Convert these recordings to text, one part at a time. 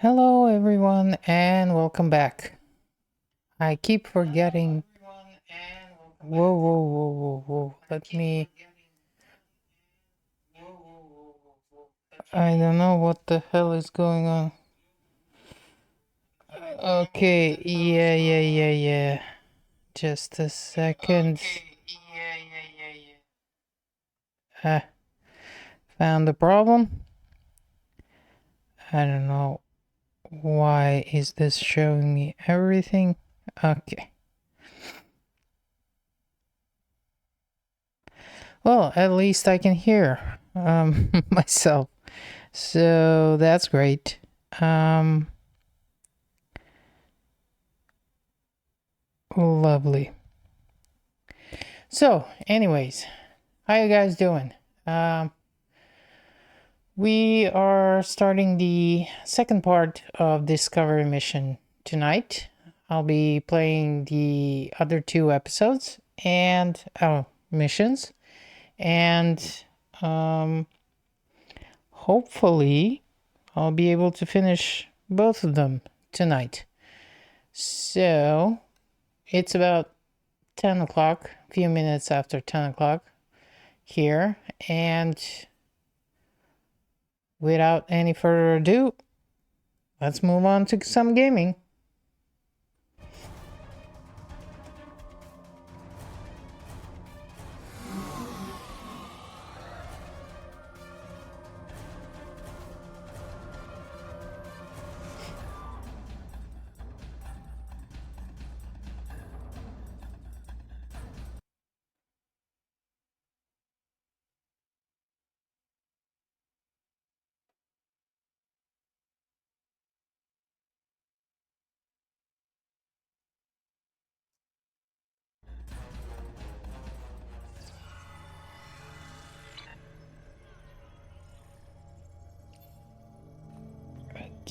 Hello, everyone, and welcome back. I keep forgetting. Whoa, whoa, whoa, whoa, whoa. Let me. I don't know what the hell is going on. Okay, yeah. Just a second. Ah, found the problem. I don't know why is this showing me everything. Okay. Well, at least I can hear myself. So that's great. Lovely. So, anyways, how you guys doing? Um, we are starting the second part of Discovery Mission tonight. I'll be playing the other two episodes and missions, and um, hopefully, I'll be able to finish both of them tonight. So, it's about 10 o'clock, a few minutes after 10 o'clock here, and without any further ado, let's move on to some gaming.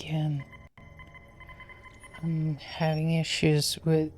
Again, I'm having issues with.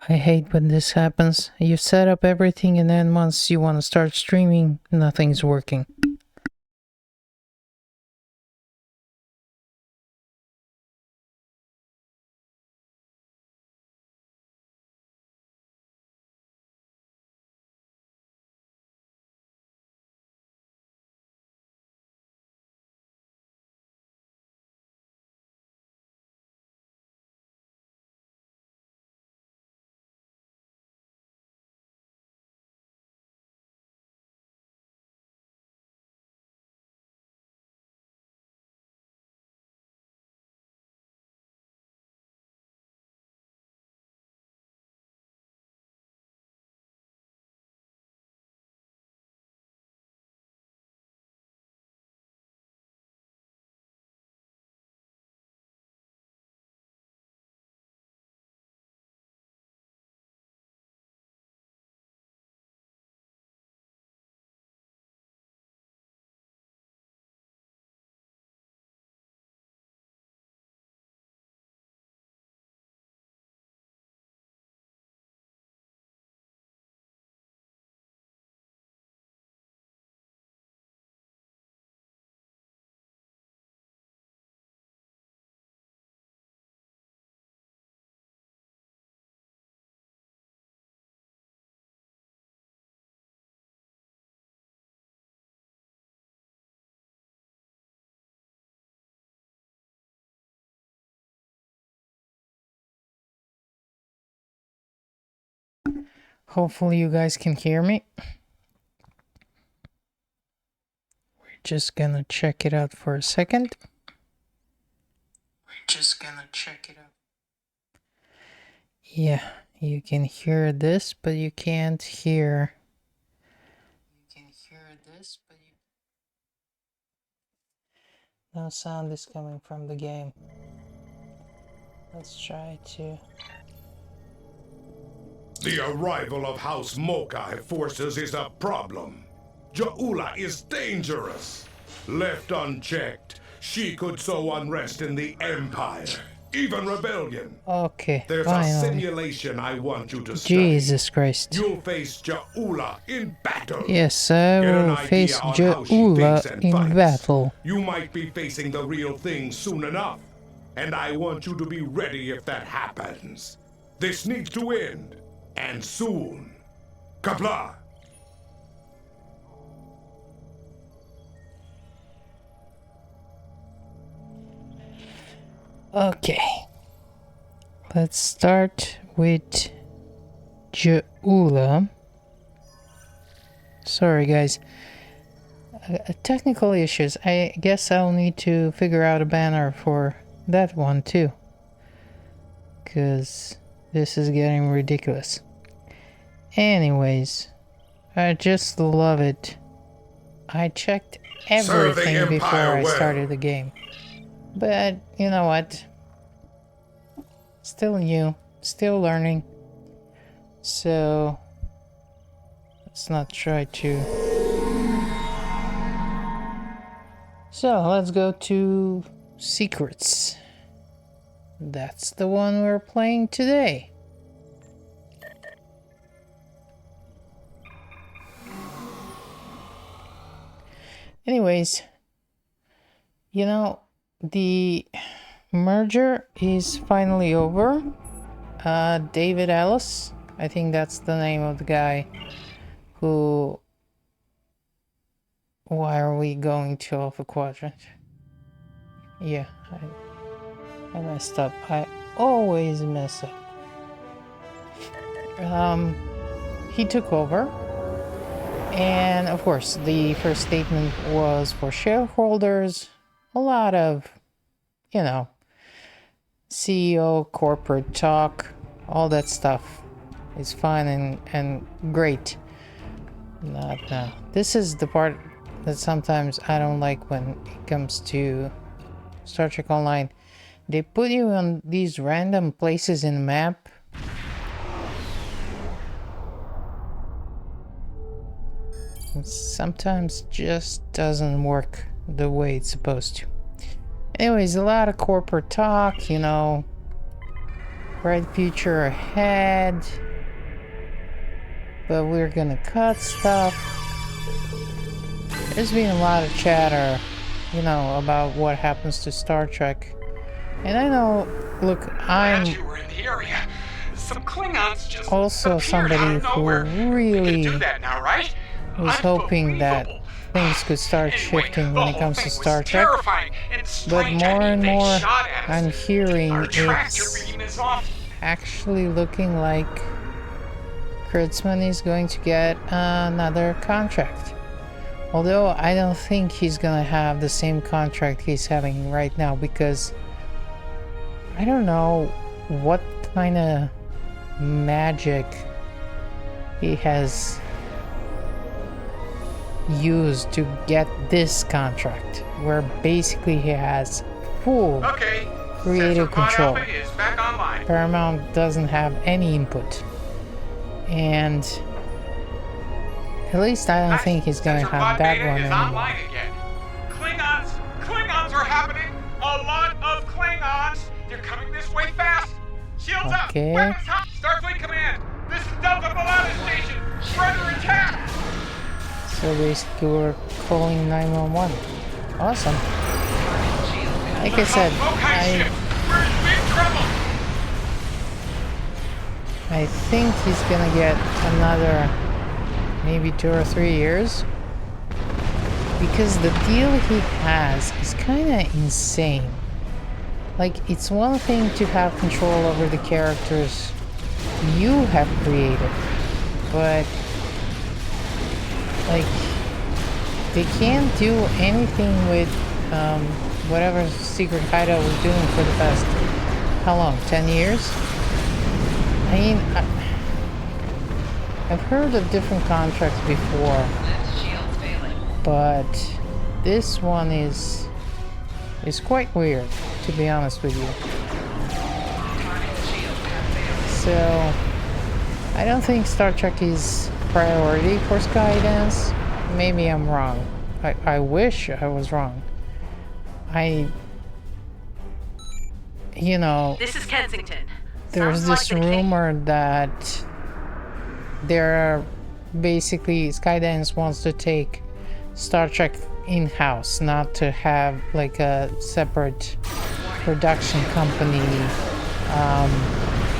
I hate when this happens. You set up everything and then once you want to start streaming, nothing's working. Hopefully you guys can hear me. We're just gonna check it out for a second. Yeah, you can hear this, but you can't hear. No sound is coming from the game. Let's try to... The arrival of House Mokai forces is a problem. Ja'ula is dangerous. Left unchecked, she could sow unrest in the Empire, even rebellion. Okay, There's finally. a simulation I want you to study. Jesus Christ. You'll face Ja'ula in battle. Yes, I will face Ja'ula in battle. You might be facing the real thing soon enough, and I want you to be ready if that happens. This needs to end, and soon. Kapla! Okay. Let's start with Ja'ula. Sorry guys. Technical issues. I guess I'll need to figure out a banner for that one too. Because this is getting ridiculous. Anyways, I just love it. I checked everything before I started the game. But, you know what? Still new. Still learning. So, let's not try to... So, let's go to Secrets. That's the one we're playing today. Anyways, you know, the merger is finally over. David Ellis, I think that's the name of the guy who... Why are we going to Alpha Quadrant? Yeah, I messed up. I always mess up. He took over. And of course, the first statement was for shareholders. A lot of, you know, CEO, corporate talk, all that stuff is fine and great. Not now. This is the part that sometimes I don't like when it comes to Star Trek Online. They put you on these random places in the map. It sometimes just doesn't work the way it's supposed to. Anyways, a lot of corporate talk, you know, bright future ahead, but we're gonna cut stuff. There's been a lot of chatter, you know, about what happens to Star Trek. And I know, look, I'm you were in the area. Some Klingons just also somebody who really do that now, right? was hoping that things could start shifting when it comes to Star Trek. But more and more I'm hearing it's actually looking like Kurtzman is going to get another contract. Although I don't think he's gonna have the same contract he's having right now, because I don't know what kind of magic he has used to get this contract, where basically he has full creative control. Paramount doesn't have any input, and at least I don't think he's gonna have that one anymore. Klingons are happening. A lot of Klingons. They're coming this way fast. Shields up. Weapons hot. Starfleet Command. This is Delta Balada Station. Predator attack. So basically we're calling 911. Awesome. Like I said, I think he's gonna get another maybe 2 or 3 years, because the deal he has is kind of insane. Like, it's one thing to have control over the characters you have created, but like they can't do anything with whatever secret hideout was doing for the past, how long, 10 years? I mean, I've heard of different contracts before, but this one is quite weird, to be honest with you. So I don't think Star Trek is priority for Skydance. Maybe I'm wrong. I wish I was wrong. You know, this is Kensington. There's this rumor that they're basically Skydance wants to take Star Trek in-house, not to have like a separate production company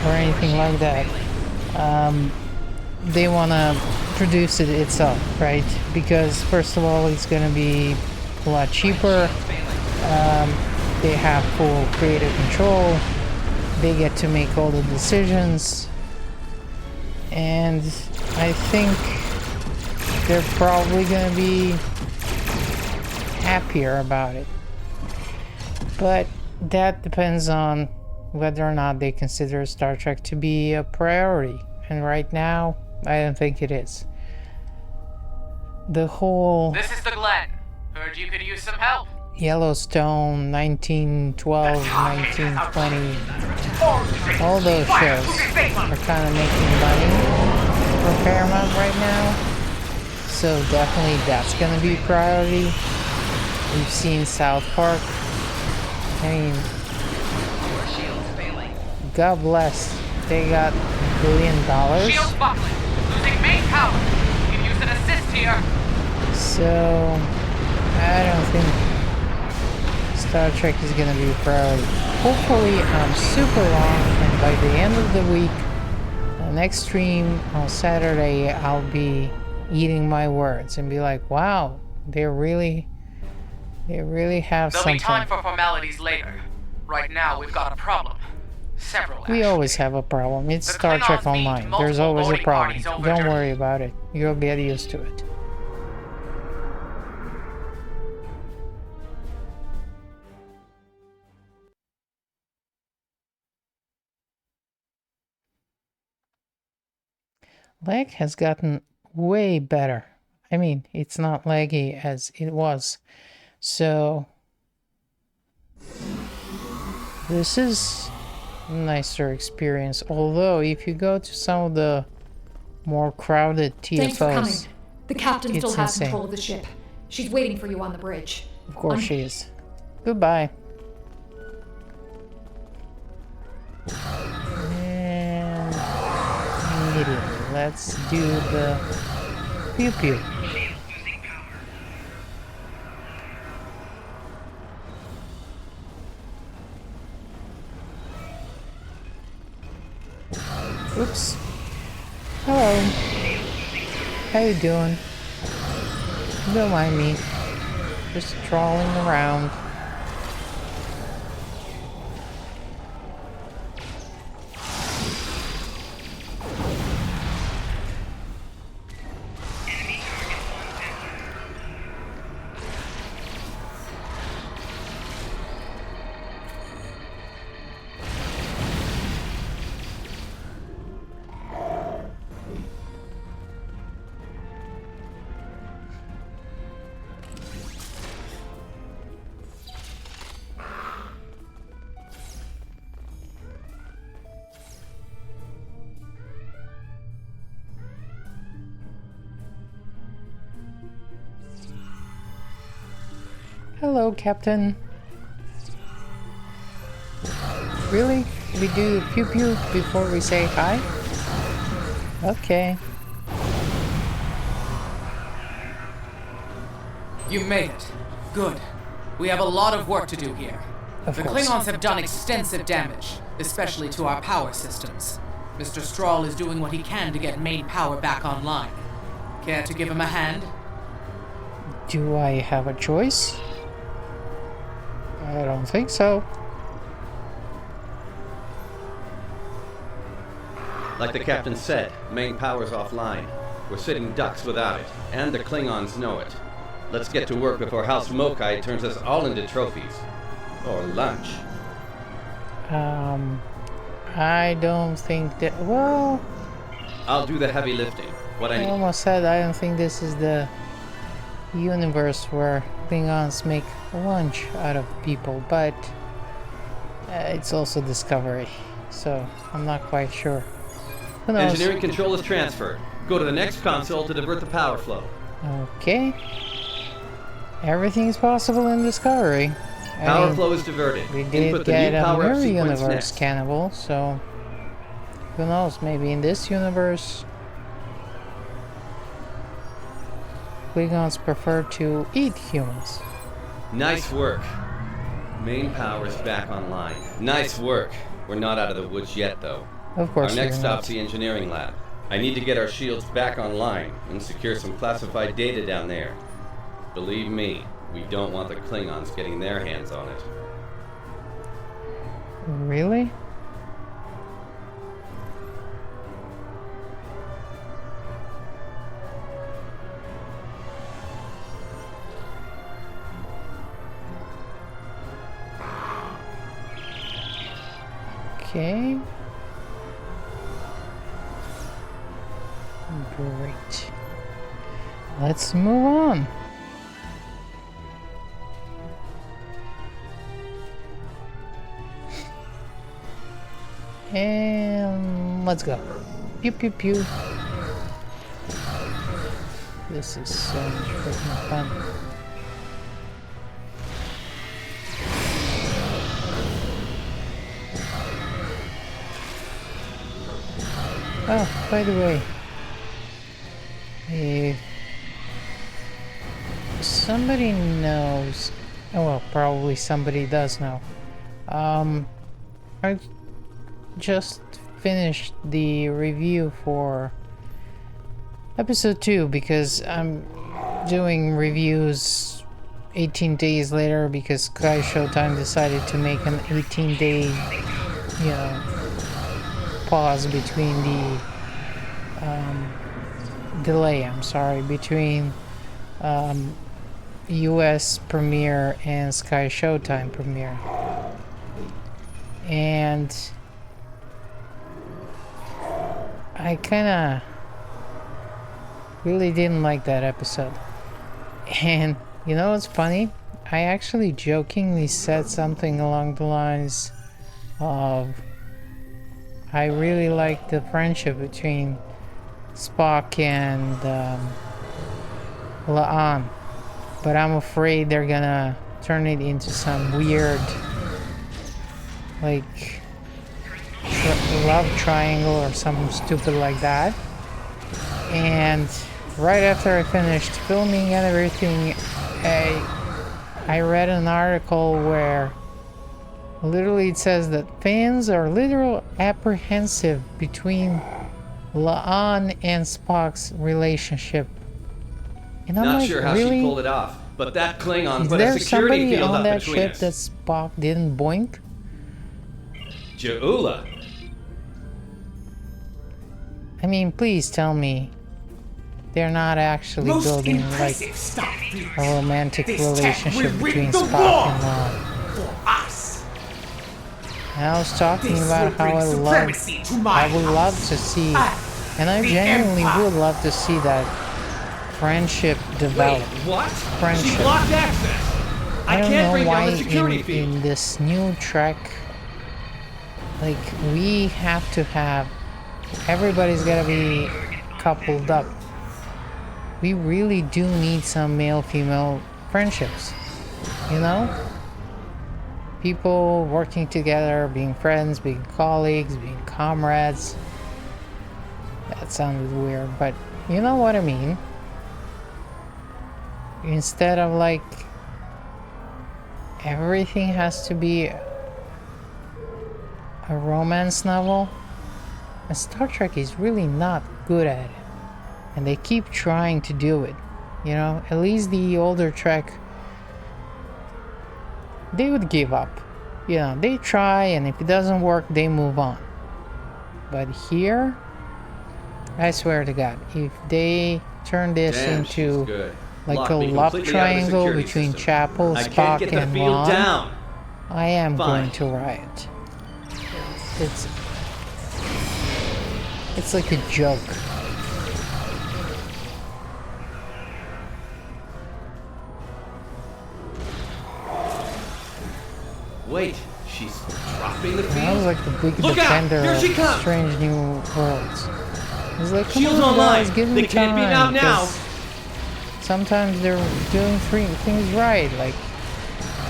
or anything like that. They want to produce it itself, right? Because first of all, it's going to be a lot cheaper. They have full creative control. They get to make all the decisions. And I think they're probably going to be happier about it. But that depends on whether or not they consider Star Trek to be a priority. And right now, I don't think it is. The whole... This is the Glen. Heard you could use some help. Yellowstone, 1912, 1920, all those shows are kind of making money for Paramount right now. So definitely that's going to be priority. We've seen South Park. I mean, God bless. They got $1 billion. Shields buckling. Losing main power. You can use an assist here. So I don't think Star Trek is going to be a priority. Hopefully I'm super wrong, and by the end of the week, the next stream on Saturday, I'll be eating my words and be like, wow, they really have There'll something. be time for formalities later. Right now, we've got a problem. Several, actually. We always have a problem. It's The Star Trek Klingons Online. beat There's multiple always a voting problem. parties over Don't Germany. worry about it. You'll get used to it. Lag has gotten way better. I mean, it's not laggy as it was. So this is a nicer experience. Although if you go to some of the more crowded Thanks for coming. TFOs, The captain still it's has insane. control of the ship. She's waiting for you on the bridge. Of course she is. Goodbye. And immediately, let's do the pew pew. Oops. Hello. How you doing? Don't mind me. Just strolling around. Hello, Captain. Really? We do pew pew before we say hi? Okay. You made it. Good. We have a lot of work to do here. Of The course. Klingons have done extensive damage, especially to our power systems. Mr. Strahl is doing what he can to get main power back online. Care to give him a hand? Do I have a choice? I don't think so. Like the captain said, main power's offline. We're sitting ducks without it, and the Klingons know it. Let's get to work before House Mokai turns us all into trophies. Or lunch. I don't think that... Well... I'll do the heavy lifting. What I I need. almost said I don't think this is the universe where Klingons make lunch out of people, but it's also Discovery, so I'm not quite sure. Who knows? Engineering control is transferred. Go to the next console to divert the power flow. Okay. Everything is possible in Discovery. Power flow is diverted. We did Input the get new a power-up mirror sequence universe next. cannibal, so who knows, maybe in this universe Klingons prefer to eat humans. Nice work. Main power's back online. Nice work. We're not out of the woods yet, though. Of course. Our next we're not. stop's the engineering lab. I need to get our shields back online and secure some classified data down there. Believe me, we don't want the Klingons getting their hands on it. Really? Okay. Great. Let's move on. And let's go. Pew pew pew. This is so much freaking fun. Oh, by the way, if somebody knows, oh well, probably somebody does know. I just finished the review for episode 2 because I'm doing reviews 18 days later because Sky Showtime decided to make an 18-day, you know, pause between the delay, I'm sorry, between US premiere and Sky Showtime premiere. And I kinda really didn't like that episode. And you know what's funny? I actually jokingly said something along the lines of I really like the friendship between Spock and La'an, but I'm afraid they're gonna turn it into some weird, like, love triangle or something stupid like that. And right after I finished filming and everything, I read an article where literally it says that fans are literally apprehensive between La'an and Spock's relationship. And I'm Not like, sure how really? she pulled it off, but that Klingon Is put there a security somebody field on up that between ship us. that Spock didn't boink? Ja'ula. I mean, please tell me they're not actually Most building like impressive stuff, Felix. a romantic This tech relationship will between rid the Spock and world La'an. for us. And I was talking This about will how bring supremacy to my I would love house. to see, I, and I the genuinely Empire. would love to see that friendship develop. What? Friendship. She blocked access. I don't can't know bring why down the security field. in this new Trek, like, we have to have, everybody's gotta be coupled up. We really do need some male-female friendships, you know? People working together, being friends, being colleagues, being comrades. That sounded weird, but you know what I mean. Instead of like everything has to be a romance novel, and Star Trek is really not good at it, and they keep trying to do it, you know. At least the older Trek, they would give up, you know, they try, and if it doesn't work they move on. But here I swear to God, if they turn this Damn, she's into good. like Locked a me love completely out of the triangle security between system. Chapel, I can't Spock, get the and field Ron, down. I am Fine. going to riot. It's like a joke. Wait, she's dropping the That field? was like the big Look out! defender Here of she comes! Strange New Worlds. He's like, come Shields on online! guys, give They me can't beat out time. now! 'Cause sometimes they're doing things right. Like,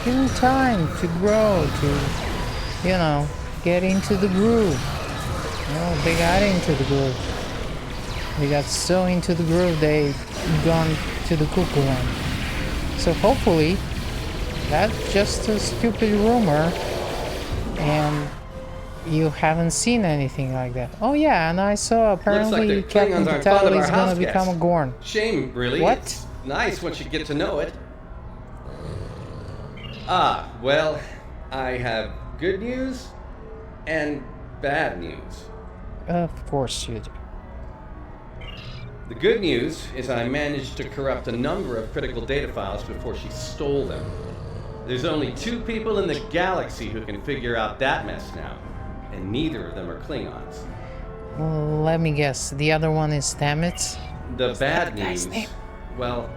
give them time to grow, to, you know, get into the groove. You know, they got into the groove. They got so into the groove, they gone to the cuckoo land. So hopefully, that's just a stupid rumor, and you haven't seen anything like that. Oh yeah, and I saw apparently the Captain Klingons aren't fond of Vitale our is gonna house become a guests. Gorn. Shame, really. What? It's nice once you get to know it. Ah, well, I have good news and bad news. Of course you do. The good news is I managed to corrupt a number of critical data files before she stole them. There's only 2 people in the galaxy who can figure out that mess now, and neither of them are Klingons. Well, let me guess. The other one is Stamets. The bad the guy's news, name? well,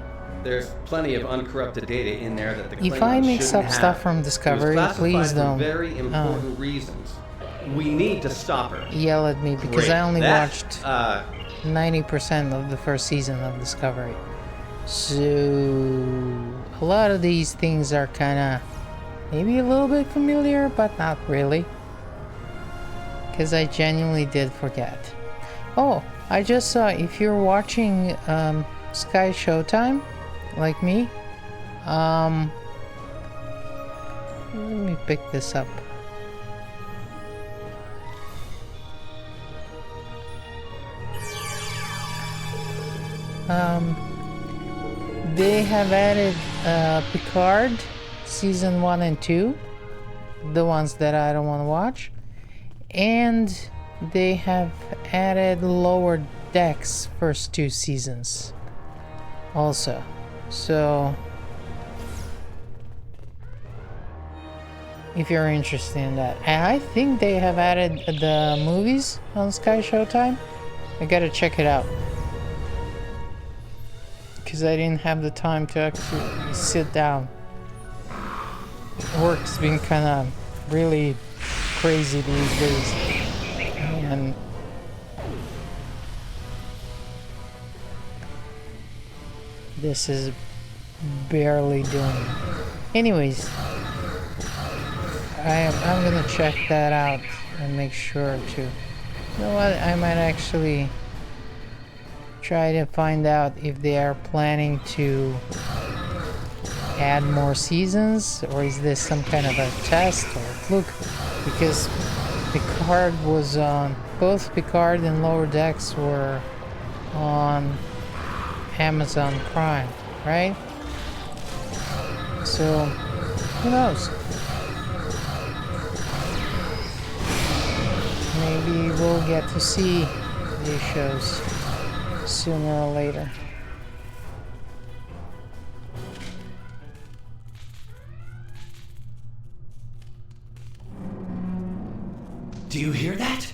there's plenty of uncorrupted data in there that the Klingons If I mix shouldn't up stuff have. from It was Discovery, classified please for don't very important reasons. We need to stop her. yell at me because Great. I only That, watched 90% of the first season of Discovery. So a lot of these things are kind of maybe a little bit familiar, but not really. Because I genuinely did forget. Oh, I just saw, if you're watching Sky Showtime, like me, let me pick this up. They have added Picard season 1 and 2, the ones that I don't want to watch, and they have added Lower Decks first 2 seasons also. So if you're interested in that, and I think they have added the movies on Sky Showtime. I gotta check it out because I didn't have the time to actually sit down. Work's been kind of really crazy these days, and this is barely doing it. Anyways, I'm gonna check that out and make sure to. You know what? I might actually try to find out if they are planning to add more seasons, or is this some kind of a test or fluke? Because Picard was on, both Picard and Lower Decks were on Amazon Prime, right? So who knows? Maybe we'll get to see these shows sooner or later. Do you hear that?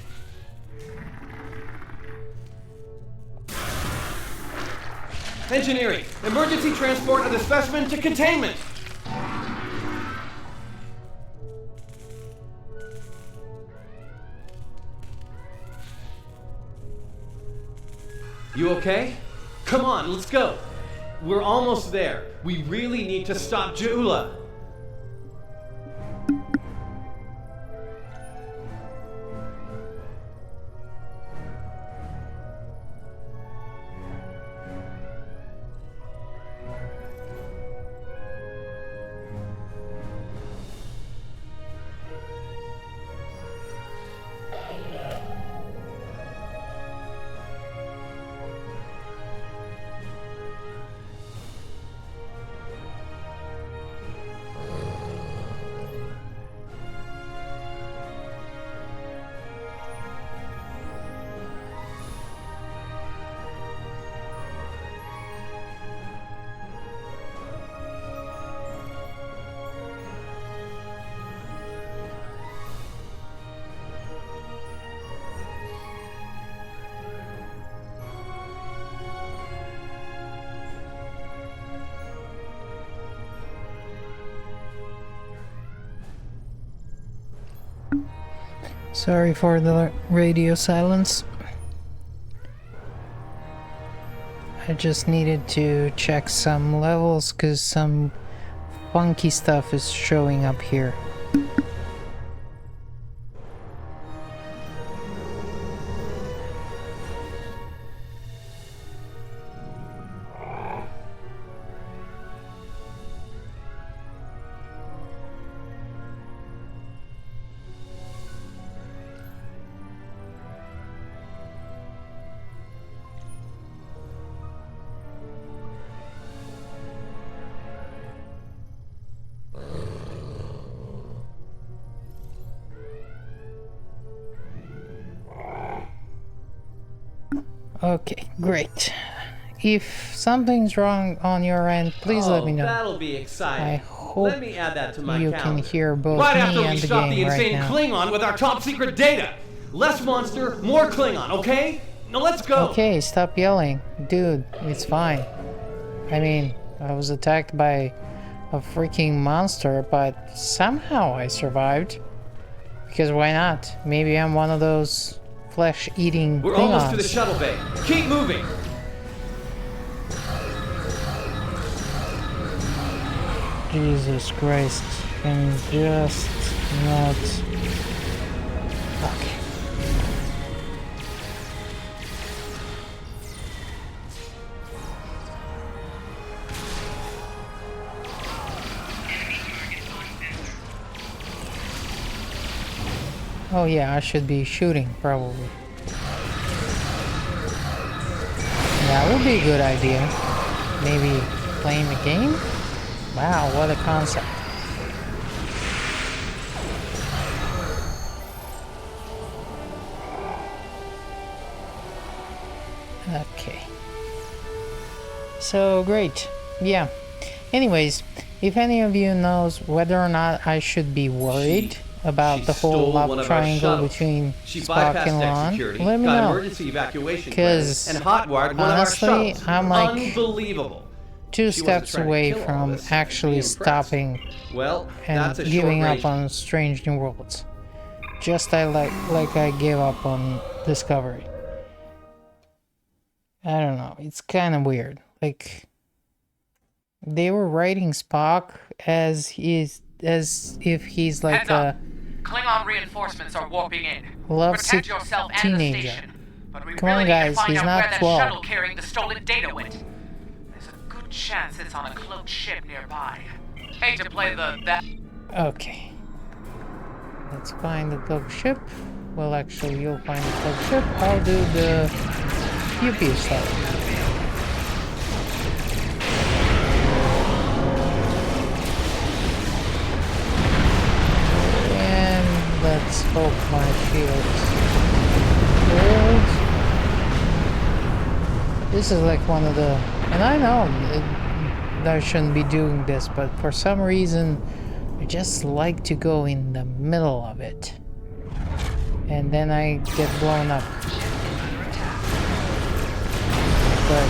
Engineering, emergency transport of the specimen to containment. You okay? Come on, let's go. We're almost there. We really need to stop Jula. Sorry for the radio silence. I just needed to check some levels because some funky stuff is showing up here. Okay, great. If something's wrong on your end, please let me know. That'll be I exciting. hope Let me add that to my you calendar. can hear both Right me after we and the stop the game right insane now. Klingon with our top secret data. Less monster, more Klingon, okay? Now let's go. Okay, stop yelling. Dude, it's fine. I mean, I was attacked by a freaking monster, but somehow I survived. Because why not? Maybe I'm one of those flesh-eating We're Klingons. almost to the shuttle bay. Keep moving. Jesus Christ. Can just not... Okay. Oh yeah, I should be shooting, probably. That would be a good idea. Maybe playing the game? Wow, what a concept. Okay. So, great. Yeah. Anyways, if any of you knows whether or not I should be worried about She the whole stole one love of our triangle shuttles. between She Spock bypassed and tech Lon, security, let me got know. emergency evacuation 'Cause plans, and hotwired one honestly, of our shuttles. I'm like Unbelievable. Two She wasn't steps trying to away kill all from this, actually be impressed. stopping Well, and that's a giving short up on Strange New Worlds. Just like I gave up on Discovery. I don't know. It's kind of weird. Like they were writing Spock as if he's like Heads up. a Klingon reinforcements are warping in. lovesick Protect yourself and the teenager. station. But we Come on, really need to guys, find he's out not where that 12. shuttle carrying the stolen data went. There's a good chance it's on a cloaked ship nearby. Hate to play that. Okay. Let's find the cloak ship. Well, actually, you'll find the cloak ship. I'll do the pew-pew stuff. And let's hope my shields hold. This is like one of the... And I know I shouldn't be doing this, but for some reason, I just like to go in the middle of it. And then I get blown up. But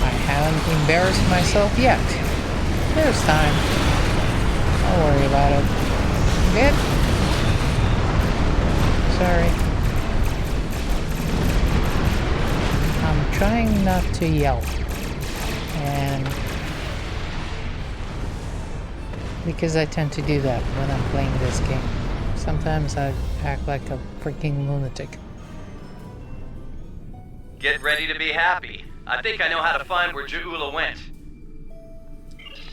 I haven't embarrassed myself yet. There's time. Don't worry about it. Good? Sorry. I'm trying not to yell. And because I tend to do that when I'm playing this game. Sometimes I act like a freaking lunatic. Get ready to be happy. I think I know how to find where Ja'ula went.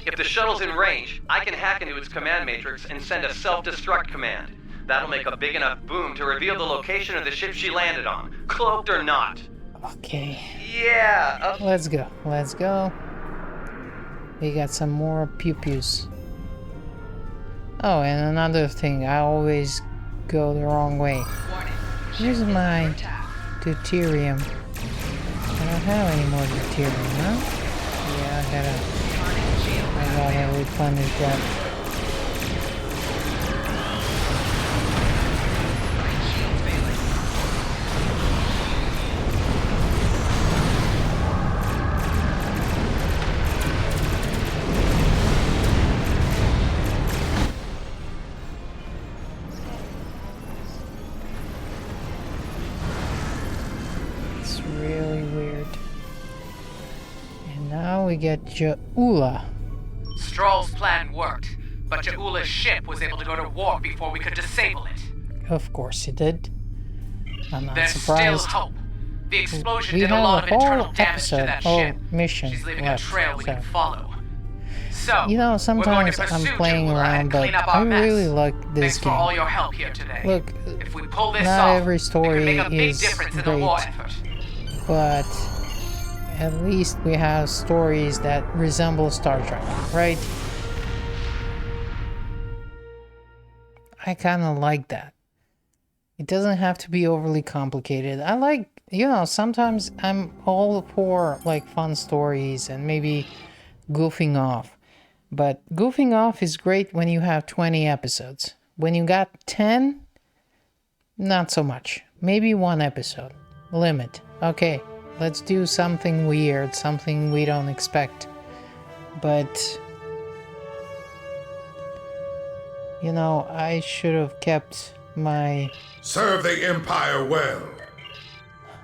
If the shuttle's in range, I can hack into its command matrix and send a self-destruct command. That'll make a big enough boom to reveal the location of the ship she landed on, cloaked or not. Okay. Yeah, Let's go. Let's go. We got some more pew-pews. Oh, and another thing, I always go the wrong way. Here's my deuterium. I don't have any more deuterium, huh? Yeah, I gotta replenish that. get Jaula. Stroll's plan worked, but Jaula's ship was able to go to warp before we could disable it. Of course it did. I'm not There's surprised. still hope. The explosion We did a have lot a of internal whole damage to episode that or ship. mission She's leaving left. a trail we can So, follow. So, you know, we're going sometimes to I'm pursue playing Jaula around, and but clean up I our mess. really like this Thanks for all game. your help here today. Look, if we pull this not off, every it story can make a big is difference in the war great. effort. But at least we have stories that resemble Star Trek, right? I kind of like that. It doesn't have to be overly complicated. I like, you know, sometimes I'm all for like fun stories and maybe goofing off. But goofing off is great when you have 20 episodes. When you got 10, not so much. Maybe one episode. Limit. Okay, let's do something weird, something we don't expect. But, you know, I should have kept my Serve the Empire well.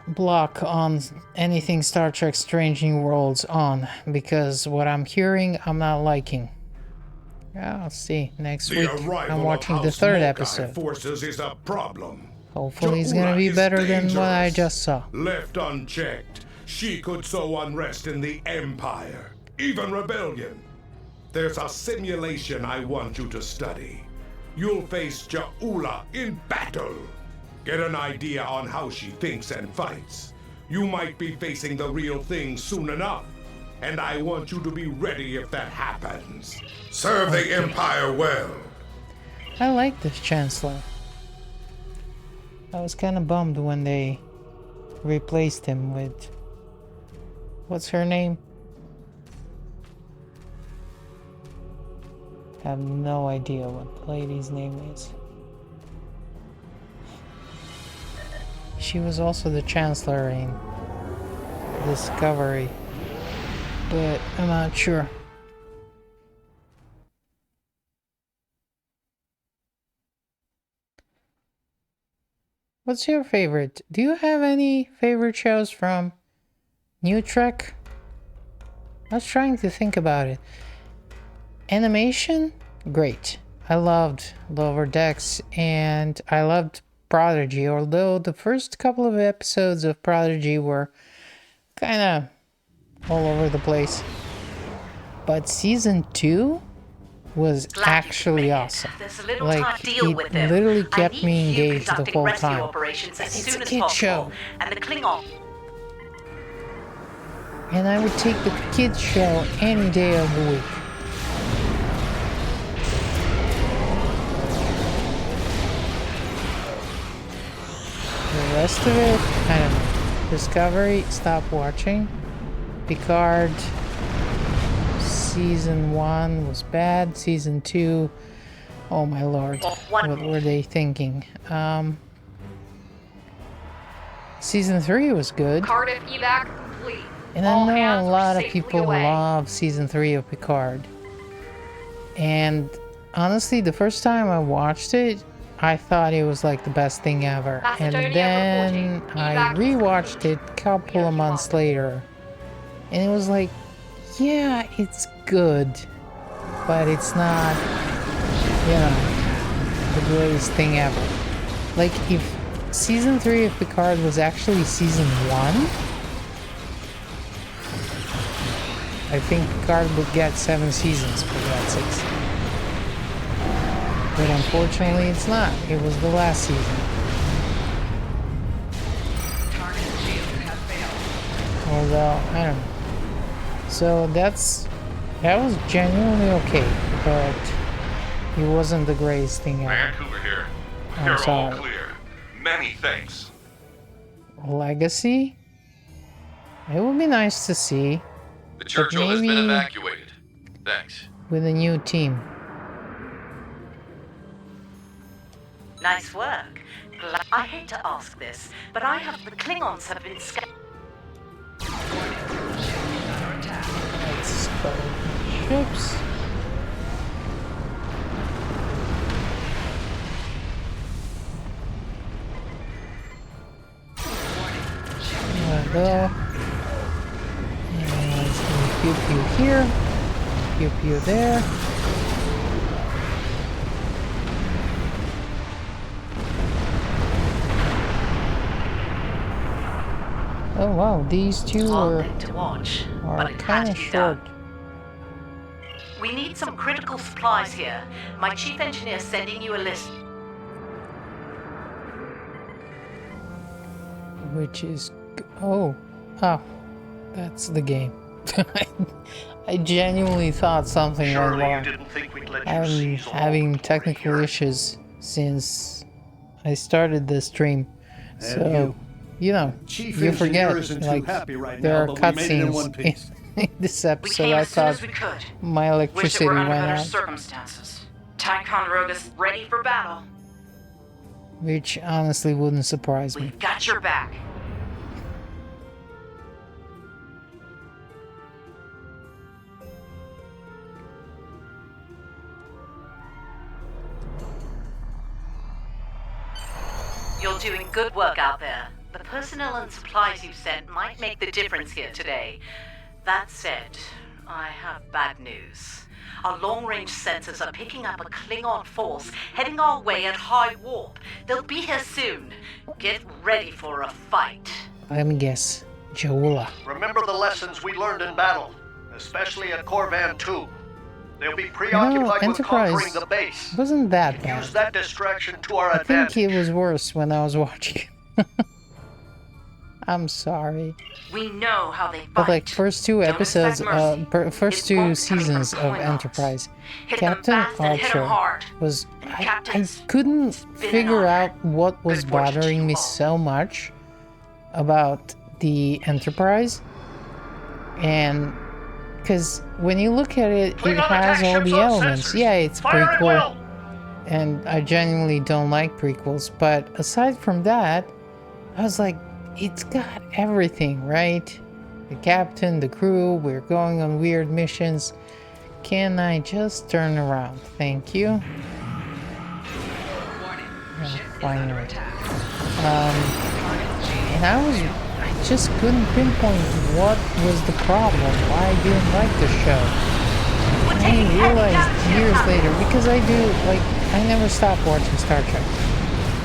block on anything Star Trek Strange New Worlds on, because what I'm hearing, I'm not liking. I'll see next The week. arrival I'm watching of the House third Mokai episode. forces is a problem. Hopefully it's gonna Jaula be is better than what I dangerous. just saw. Left unchecked, she could sow unrest in the Empire, even rebellion. There's a simulation I want you to study. You'll face Jaula in battle. Get an idea on how she thinks and fights. You might be facing the real thing soon enough, and I want you to be ready if that happens. Serve the Empire well. I like this Chancellor. I was kind of bummed when they replaced him with... What's her name? I have no idea what the lady's name is. She was also the Chancellor in Discovery, but I'm not sure. What's your favorite? Do you have any favorite shows from New Trek? I was trying to think about it. Animation? Great. I loved Lower Decks and I loved Prodigy, although the first couple of episodes of Prodigy were kind of all over the place. But season 2 was actually awesome. Like, it literally kept me engaged the whole time. It's a kid show. And the Klingon. And I would take the kids show any day of the week. The rest of it, I don't know. Discovery, stop watching. Picard, season 1 was bad. Season 2, oh my lord, what were they thinking? Season 3 was good. Cardiff evac complete. And All I know a hands are lot of safely people away. love season 3 of Picard. And honestly, the first time I watched it, I thought it was like the best thing ever. And Macedonia then reporting. I Evac rewatched it a couple of months later. And it was like, yeah, it's good. But it's not, you know, the greatest thing ever. Like, if season 3 of Picard was actually season 1, I think Picard would get 7 seasons for God's sakes. But unfortunately it's not. It was the last season. Although, I don't know. So that was genuinely okay, but it wasn't the greatest thing ever. Vancouver here. I'm You're all sorry. clear. Many thanks. Legacy? It would be nice to see The Churchill has been maybe- evacuated. Thanks. with a new team. Nice work. I hate to ask this, but I have the Klingons have been Let's go ships. There we go. And let's do pew pew here. Pew pew there. Oh wow, these two Long thing to watch, are but it kind had of to be short. done. We need some critical supplies here. My chief engineer's sending you a list. Which is... oh, that's the game. I genuinely thought something went Surely you wrong. didn't think we'd let you I'm seize all having the glory technical here. issues since I started the stream, so you know, Chief you engineer forget. isn't too Like happy right there now, are but we made it in one cutscenes piece. in this We episode. came I as soon as thought we could. my Wish it electricity were went under better out, circumstances. Ticonderoga's ready for battle. which honestly wouldn't surprise me. We've got your back. You're doing good work out there. The personnel and supplies you've sent might make the difference here today. That said, I have bad news. Our long-range sensors are picking up a Klingon force heading our way at high warp. They'll be here soon. Get ready for a fight. Let me guess, Jaula. Remember the lessons we learned in battle, especially at Corvan 2. They'll be You know, preoccupied with conquering Enterprise the base. wasn't that Use bad. that distraction to our I think advantage. it was worse when I was watching. I'm sorry. We know how they fight. But like first two Don't episodes, expect mercy. first It two won't come from seasons of Klingons. Enterprise, Hit them Captain fast and hit 'em Archer hard. was And I Captain's couldn't been figure an out honor. what was Good fortune to bothering you me all. so much about the Enterprise, and because when you look at it, it Klingon has attack all ships the on elements. sensors. Yeah, it's Fire at prequel. will. And I genuinely don't like prequels, but aside from that, I was like, it's got everything, right? The captain, the crew, we're going on weird missions. Can I just turn around? Thank you. Yeah, finally. And I just couldn't pinpoint what was the problem, why I didn't like the show. I realized years later, because I do, like, I never stop watching Star Trek.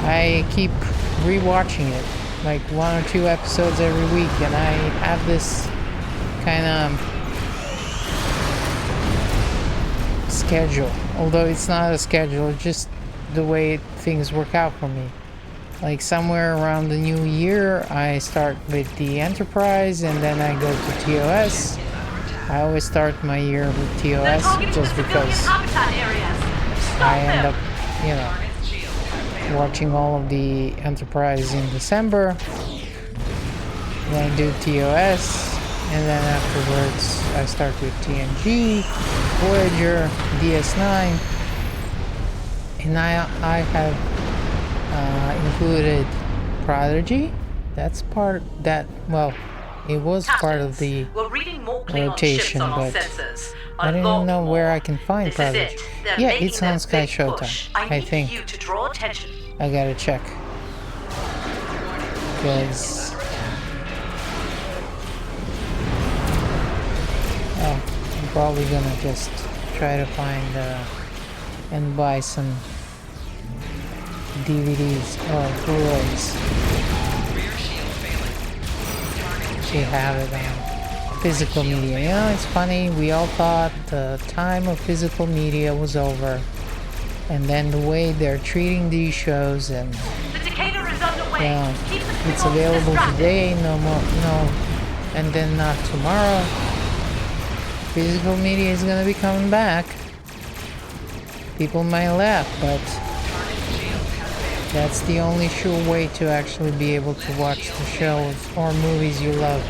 I keep rewatching it, like 1 or 2 episodes every week, and I have this kind of schedule. Although it's not a schedule, it's just the way things work out for me. Like somewhere around the new year, I start with the Enterprise, and then I go to TOS. I always start my year with TOS just because I end up, you know, watching all of the Enterprise in December. Then I do TOS, and then afterwards I start with TNG, Voyager, DS9, and I have included Prodigy. That's part that, well, it was part of the We're reading more Klingon rotation, ships on our but sensors. I A don't lot even know more. where I can find This is Prodigy. it. They're Yeah, making it's on their Sky big push. Showtime, I need think. you to draw attention. I gotta check. Because... oh, I'm probably gonna just try to find and buy some DVDs or Blu-rays. We have it on physical media. You know, it's funny, we all thought the time of physical media was over. And then the way they're treating these shows, and The Decatur is underway. yeah, Keep the it's Klingons available distracted. today, no more, no, and then not tomorrow. Physical media is gonna be coming back. People might laugh, but that's the only sure way to actually be able to watch the shows or movies you love.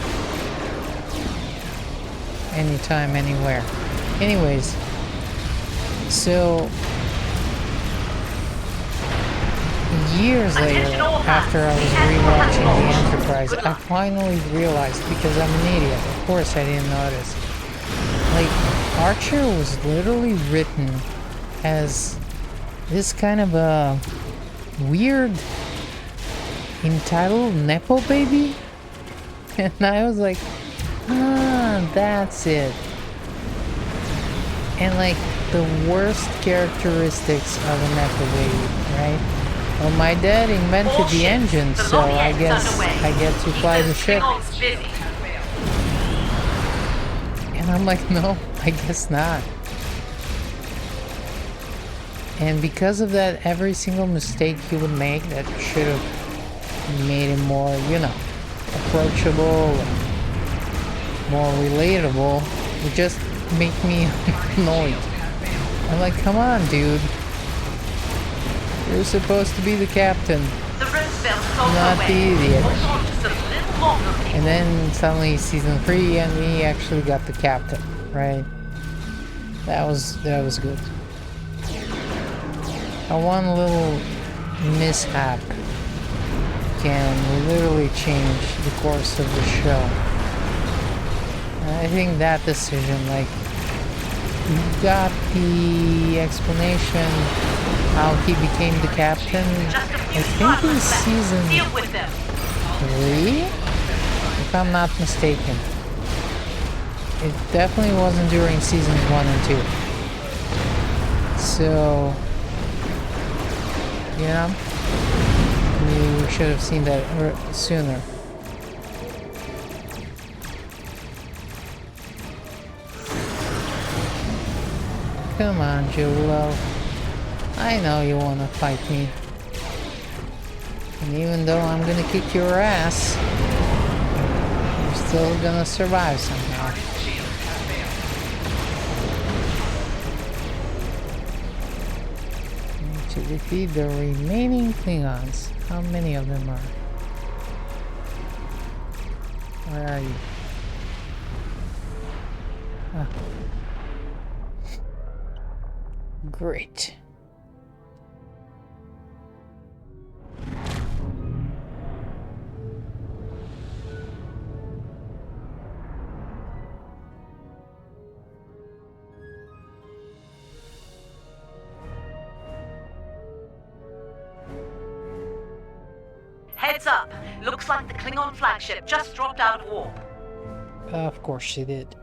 Anytime, anywhere. Anyways, so years later, after I was rewatching the Enterprise, I finally realized, because I'm an idiot, of course I didn't notice. Like, Archer was literally written as this kind of a weird, entitled Nepo baby? And I was like, ah, that's it. and like the worst characteristics of an FOA, right? Well, my dad invented the engine, so I guess I get to fly the ship. And I'm like, no, I guess not. And because of that, every single mistake he would make that should have made him more, you know, approachable, more relatable, would just make me annoyed. I'm like, come on, dude. You're supposed to be the captain, not the idiot. And then suddenly season 3 and we actually got the captain, right? That was good. One little mishap can literally change the course of the show. And I think that decision, like, you got the explanation how he became the captain, I think in season 3, if I'm not mistaken. It definitely wasn't during seasons 1 and 2. So, you know, you should have seen that sooner. Come on, Jolo. I know you wanna fight me. And even though I'm gonna kick your ass, you're still gonna survive somehow. To defeat the remaining Klingons. How many of them are? Where are you? Ah. Great. Heads up. Looks like the Klingon flagship just dropped out of warp. Of course she did.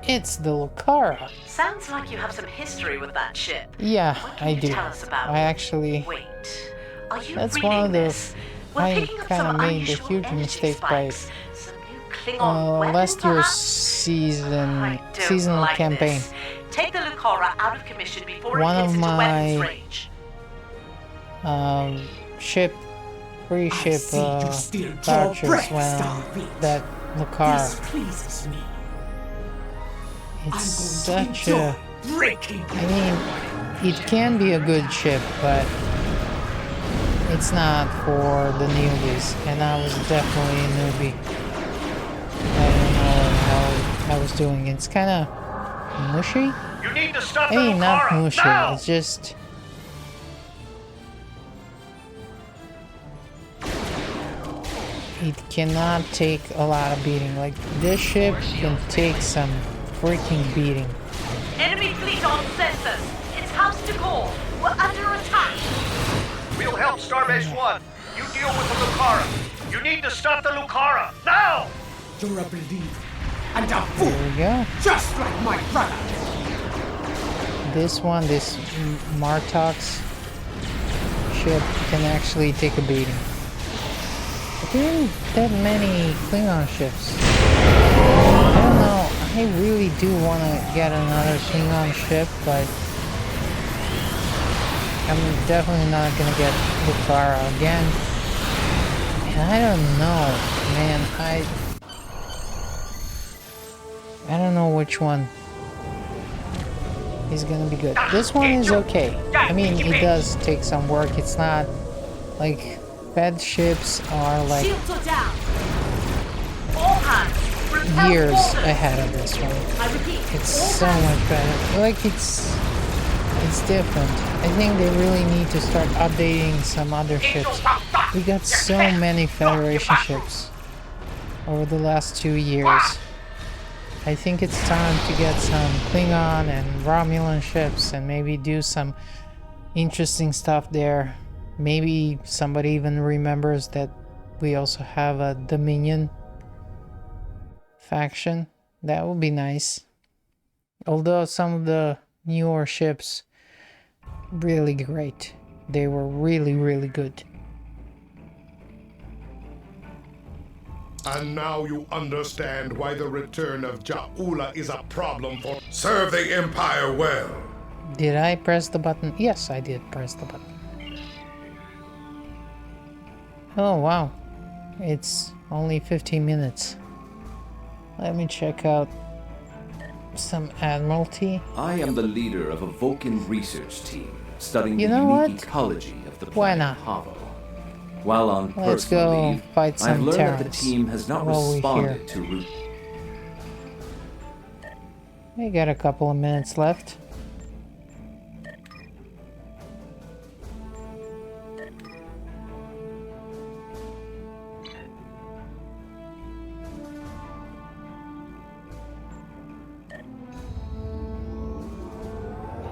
It's the Lucara. Sounds like you have some history with that ship. Yeah, What can I you do. tell us about I it? actually... Wait, are you That's reading one of the... this? We're I picking up kind some of made a unusual huge energy mistake spikes. Some new Klingon weapon, last year's perhaps? seasonal like campaign. This. Take the Lucara out of commission before One it of gets into weapons my range. ship, pre-ship vouchers went that Lucara. Pleases me. It's such a... I mean, it can be a good ship, but it's not for the newbies, and I was definitely a newbie. I don't know how I was doing. It's kind of mushy. You need to stop Hey, the not Lucara, mushy. now! It's just... It cannot take a lot of beating. Like, this ship can take some freaking beating. Enemy fleet on sensors. It's house to call. We're under attack. We'll help Starbase 1. You deal with the Lucara. You need to stop the Lucara, now! You're a believer and a fool, There we go. just like my brother. This one, this Martox ship can actually take a beating. But there aren't that many Klingon ships. I don't know, I really do want to get another Klingon ship, but I'm definitely not going to get Lucara again. And I don't know, man, I don't know which one is gonna be good. This one is okay. I mean, it does take some work. It's not like bad ships are like Shields are down. All hands. Repel years orders. ahead of this one. I repeat. It's all so hands. much better. Like it's different. I think they really need to start updating some other ships. We got so many Federation ships over the last 2 years. I think it's time to get some Klingon and Romulan ships and maybe do some interesting stuff there. Maybe somebody even remembers that we also have a Dominion faction. That would be nice. Although some of the newer ships, really great. They were really, really good. And now you understand why the return of Ja'ula is a problem for... Serve the Empire well. Did I press the button? Yes, I did press the button. Oh, wow. It's only 15 minutes. Let me check out some Admiralty. I am the leader of a Vulcan research team studying You the know unique what? ecology of the Why planet not? Havoc. While on Let's personal go leave, fight I've some learned that the Terrans team has not while we're responded to route. We got a couple of minutes left.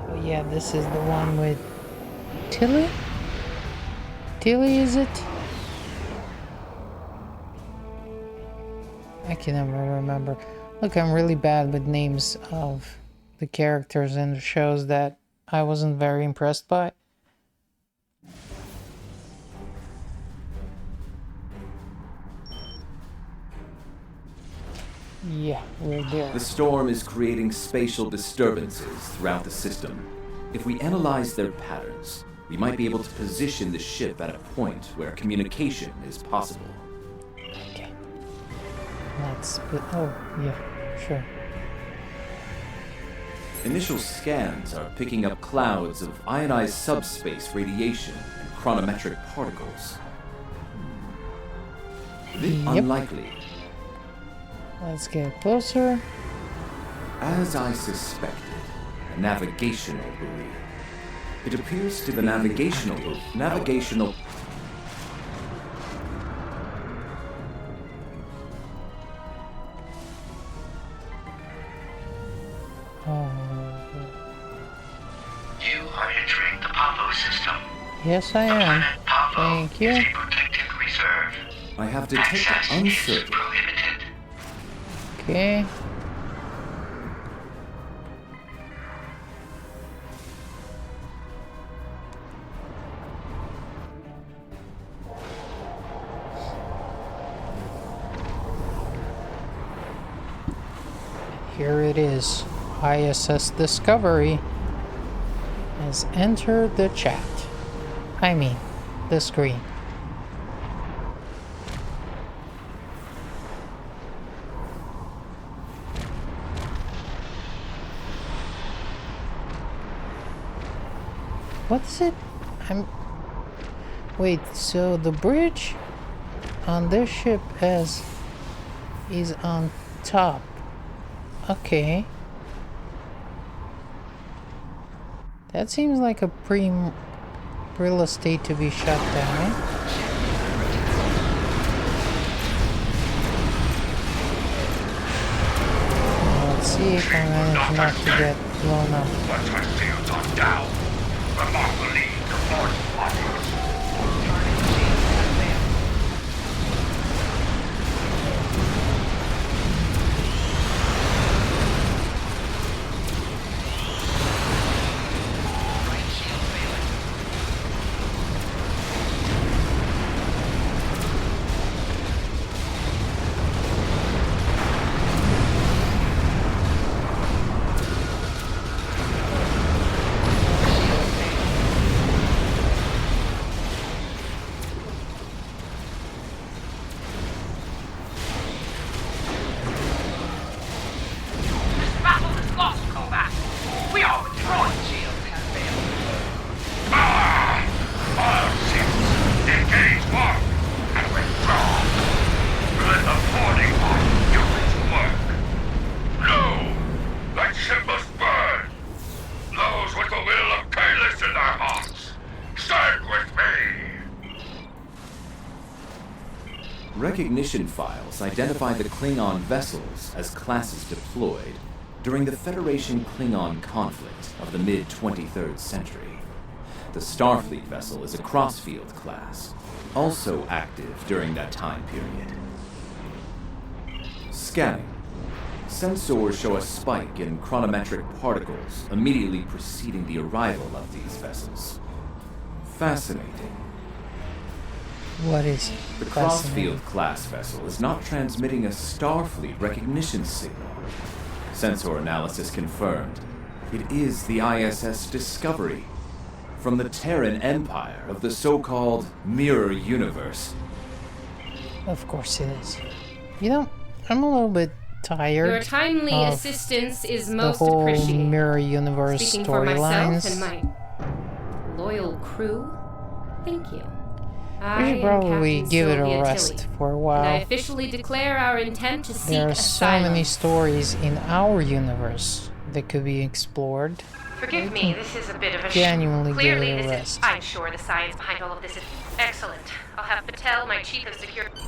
Oh yeah, this is the one with Tilly? Tilly, is it? I can never remember. Look, I'm really bad with names of the characters in the shows that I wasn't very impressed by. Yeah, we're there. The storm is creating spatial disturbances throughout the system. If we analyze their patterns, we might be able to position the ship at a point where communication is possible. Okay. Let's put... Oh, yeah, sure. Initial scans are picking up clouds of ionized subspace radiation and chronometric particles. A bit unlikely. Let's get closer. As I suspected, a navigational buoy. It appears to the navigational. Oh. You are entering the Pablo system. Yes, I am. Pablo Thank you. is a protected reserve. I have detected Access is uncertain. prohibited. Okay. Here it is. ISS Discovery has entered the chat. I mean, the screen. What's it? Wait, so the bridge on this ship is on top. Okay. That seems like a real estate to be shut down. Let's see if I manage not to get blown up. Once our shields are down, remarkably, the force watches. Recognition files identify the Klingon vessels as classes deployed during the Federation Klingon conflict of the mid-23rd century. The Starfleet vessel is a Crossfield class, also active during that time period. Scanning. Sensors show a spike in chronometric particles immediately preceding the arrival of these vessels. Fascinating. What is The Crossfield class vessel is not transmitting a Starfleet recognition signal. Sensor analysis confirmed. It is the ISS Discovery from the Terran Empire of the so-called Mirror Universe. Of course it is. You know, I'm a little bit tired. Your timely of assistance is the most whole appreciated. Mirror Universe Speaking for myself and storylines. my loyal crew, thank you. I We should am probably Captain give it a Sylvia rest Tilly, for a and I while. officially declare our intent to seek There are so asylum. many stories in our universe that could be explored. Forgive me, this is a bit of a Genuinely give Clearly, it a this rest. is. I'm sure the science behind all of this is excellent. I'll have Patel, my chief of security.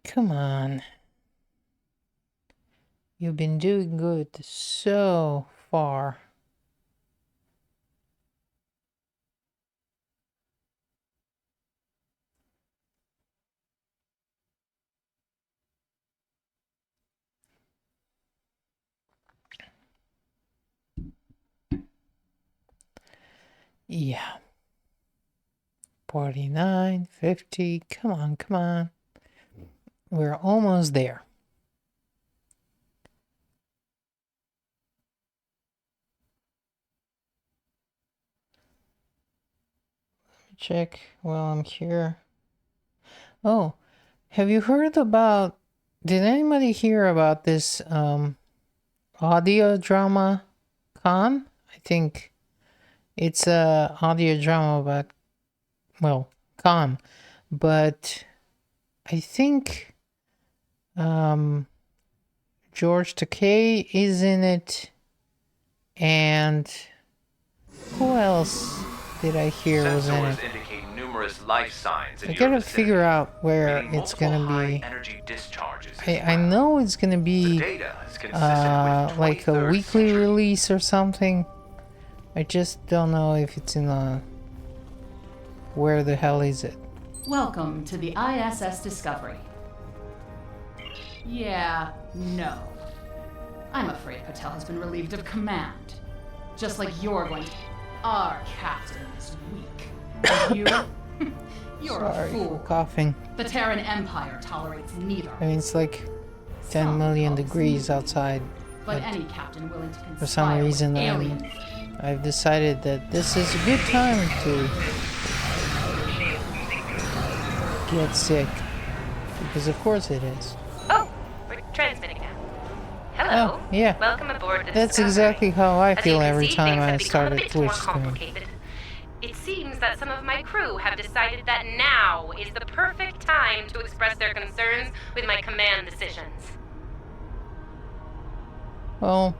Come on. You've been doing good so far. Yeah. 49, 50. Come on, come on. We're almost there. Check while I'm here. Oh, have you heard about... Did anybody hear about this audio drama con? I think it's a audio drama about, well, con, but I think George Takei is in it, and who else did I hear was in it? Indicate numerous life signs in I your gotta vicinity, figure out where meaning it's multiple gonna be. high-energy discharges as I well. know it's gonna be Data is consistent with like a 23rd weekly century. release or something. I just don't know if it's in a... Where the hell is it? Welcome to the ISS Discovery. Yeah, no. I'm afraid Patel has been relieved of command. Just like you're going to... Our captain is weak. And you? You're Sorry a for fool. coughing. The Terran Empire tolerates neither. I mean, it's like 10 million degrees outside. But any captain willing to conspire For some reason, with aliens. I've decided that this is a good time to get sick. Because of course it is. Oh, we're transmitting now. Hello. Oh, yeah. Welcome aboard the That's Discovery. exactly how I As you feel can every see, time things I have become start a a bit more Twitch stream. complicated. It seems that some of my crew have decided that now is the perfect time to express their concerns with my command decisions. Well,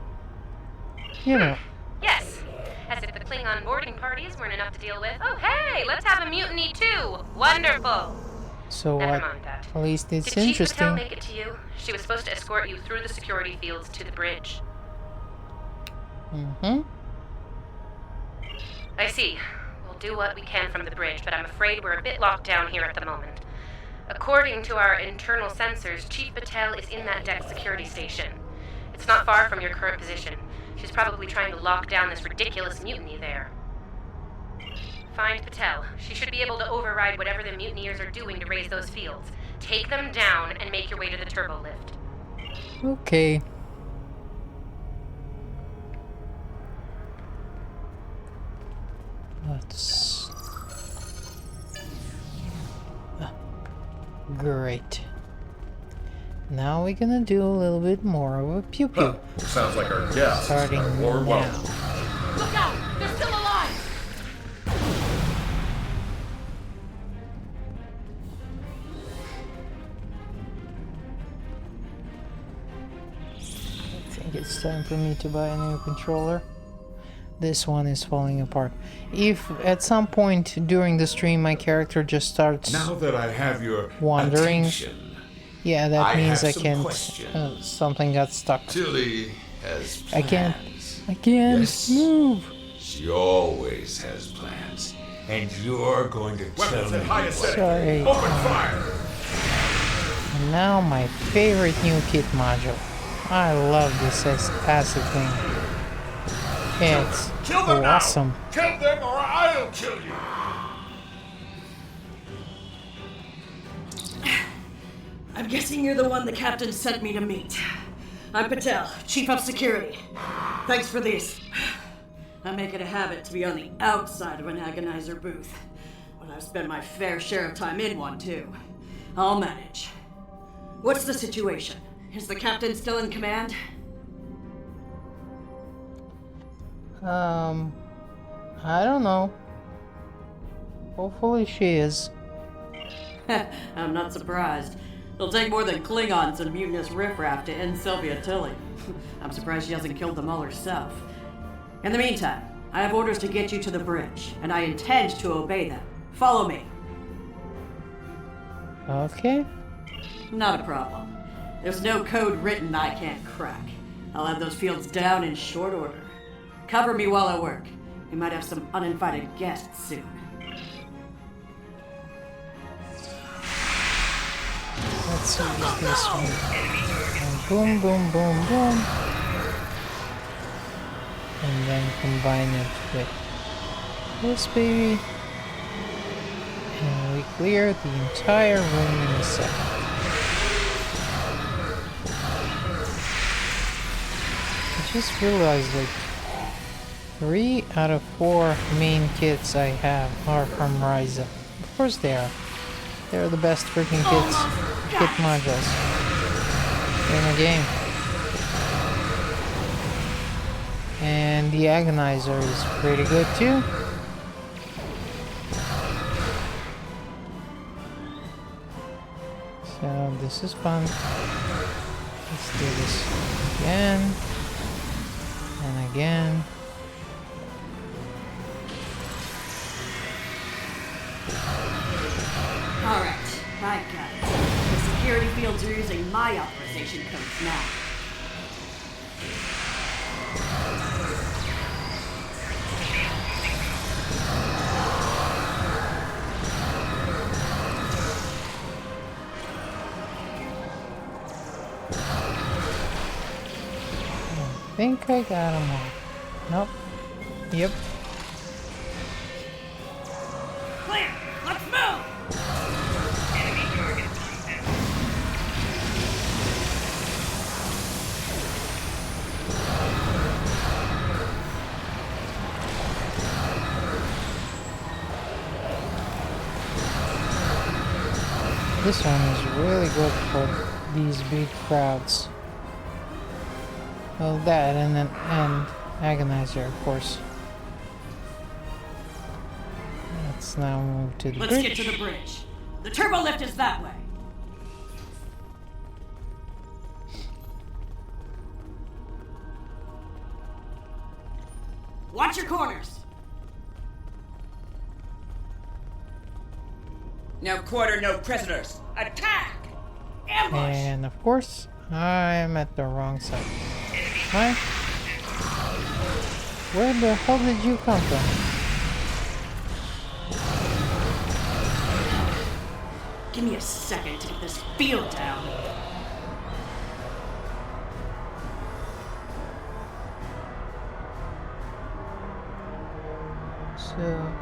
you know. Yes. As if the Klingon boarding parties weren't enough to deal with. Oh, hey, let's have a mutiny too. Wonderful. So Never what? mind that. At least it's Did Chief Patel interesting. make it to you? She was supposed to escort you through the security fields to the bridge. Mm-hmm. I see. We'll do what we can from the bridge, but I'm afraid we're a bit locked down here at the moment. According to our internal sensors, Chief Patel is in that deck security station. It's not far from your current position. She's probably trying to lock down this ridiculous mutiny there. Find Patel. She should be able to override whatever the mutineers are doing to raise those fields. Take them down and make your way to the turbo lift. Okay. Let's... Great. Now we're gonna do a little bit more of a pew pew. Sounds like our guests Starting are warm now. welcome. Look out! They're still alive! think it's time for me to buy a new controller. This one is falling apart. If at some point during the stream my character just starts Now that I have your wandering, attention, yeah, that means have I some can't. questions. Something got stuck. Tilly has plans. I can't Yes. move. She always has plans. And you're going to tell me what. Sorry. Open fire! And now my favorite new kit module. I love this acid thing. It's Kill them awesome. now! Kill them or I'll kill you! I'm guessing you're the one the captain sent me to meet. I'm Patel, Chief of Security. Thanks for this. I make it a habit to be on the outside of an agonizer booth. But I've spent my fair share of time in one, too. I'll manage. What's the situation? Is the captain still in command? I don't know. Hopefully she is. I'm not surprised. It'll take more than Klingons and mutinous riffraff to end Sylvia Tilly. I'm surprised she hasn't killed them all herself. In the meantime, I have orders to get you to the bridge, and I intend to obey them. Follow me. Okay. Not a problem. There's no code written I can't crack. I'll have those fields down in short order. Cover me while I work. We might have some uninvited guests soon. Let's see this one. And boom, boom, boom, boom. And then combine it with this baby. And we clear the entire room in a second. I just realized like 3 out of 4 main kits I have are from Ryza. Of course they are. They're the best freaking kit modules in the game. And the Agonizer is pretty good too. So this is fun. Let's do this again and again. Alright, I got it. The security fields are using my authorization codes now. I think I got them all. Nope. Yep. Clear! Let's move! This one is really good for these big crowds. Well, that and Agonizer, of course. Let's now move to the bridge. Let's get to the bridge. The turbo lift is that way. Watch your corners. No quarter, no prisoners. Attack! Ambush! And of course, I'm at the wrong side. Hi. Where the hell did you come from? Give me a second to get this field down. So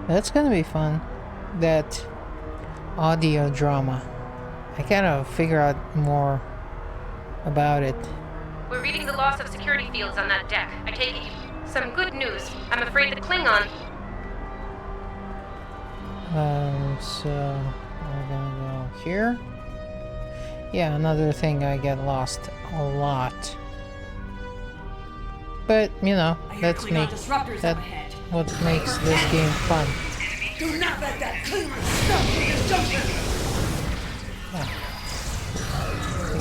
that's gonna be fun. That audio drama. I gotta figure out more about it. We're reading the loss of security fields on that deck. I take it some good news. I'm afraid the Klingon... So we're gonna go here. Yeah, another thing I get lost a lot. But you know, that's what makes this game fun. Do not let that Klingon stop you, junction! Yeah.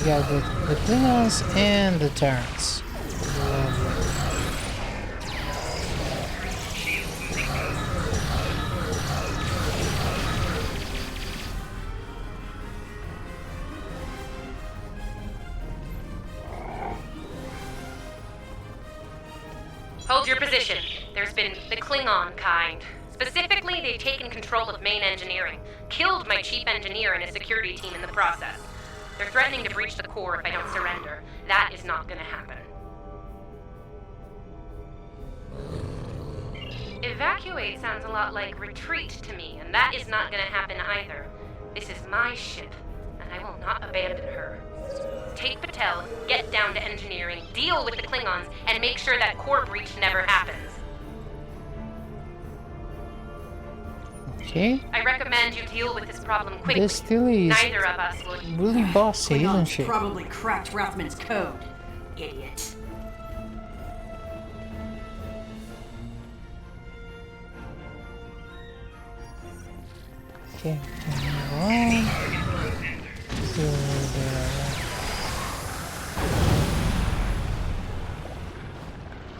got the Klingons and the Terrans. Lovely. Hold your position. There's been the Klingon kind. Specifically, they've taken control of main engineering, killed my chief engineer and his security team in the process. They're threatening to breach the core if I don't surrender. That is not gonna happen. Evacuate sounds a lot like retreat to me, and that is not gonna happen either. This is my ship, and I will not abandon her. Take Patel, get down to engineering, deal with the Klingons, and make sure that core breach never happens. Okay. I recommend you deal with this problem quickly. This still is Neither of us will. really bossy, isn't Klingons she? probably cracked Rathman's code. Idiot. Okay, move on. So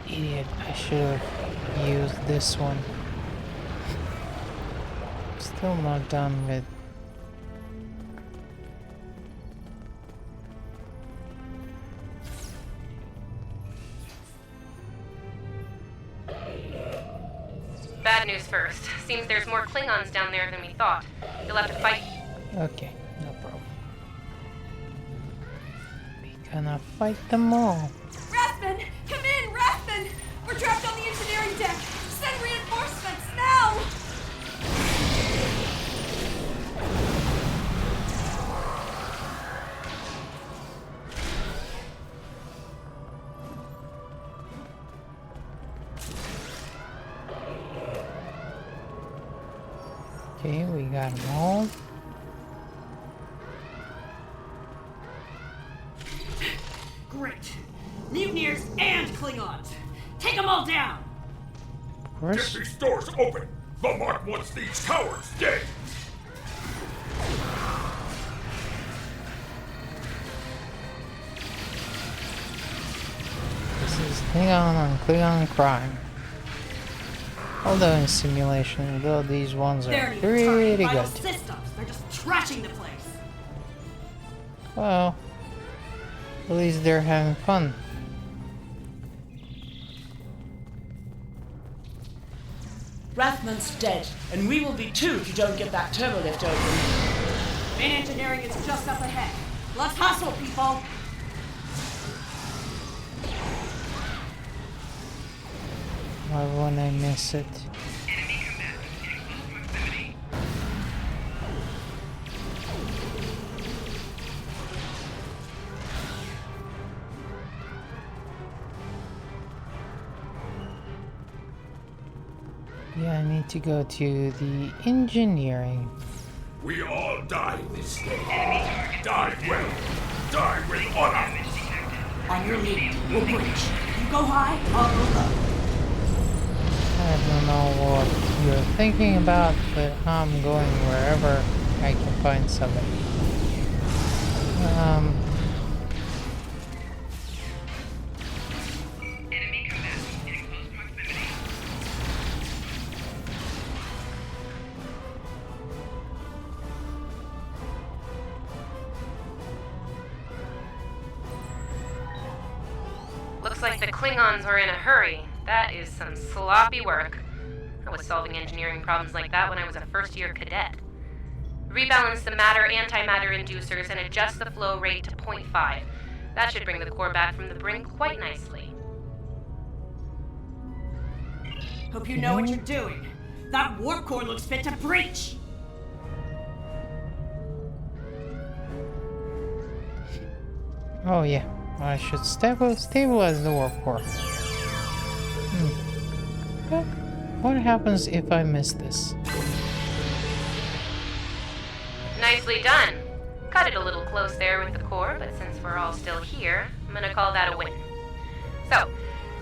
idiot, I should have used this one. Still not done with. Bad news first. Seems there's more Klingons down there than we thought. You'll have to fight. Okay, no problem. We're gonna fight them all. Rathman! Come in, Rathman! We're trapped on the engineering deck! Send reinforcements, now! Okay, we got them all. Great. Mutineers and Klingons. Take them all down. Of course. Get these doors open! The Mark wants these cowards dead! This is Klingon on Klingon crime. Although in simulation, though these ones They're are even pretty targeting vital good. systems. They're just trashing the place. Well, at least they're having fun. Rathman's dead, and we will be too if you don't get that turbo lift open. Main engineering is just up ahead. Let's hustle, people! Why won't I miss it? Yeah, I need to go to the engineering. We all die this day. Die well. Die with honor. On your lead, we'll breach. You go high, I'll go low. I don't know what you're thinking about, but I'm going wherever I can find somebody. Looks like the Klingons were in a hurry. That is some sloppy work. I was solving engineering problems like that when I was a first-year cadet. Rebalance the matter-antimatter inducers and adjust the flow rate to 0.5. That should bring the core back from the brink quite nicely. Hope you know what you're doing. That warp core looks fit to breach. Oh yeah, I should stabilize the warp core. But what happens if I miss this? Nicely done. Cut it a little close there with the core, but since we're all still here, I'm gonna call that a win. So,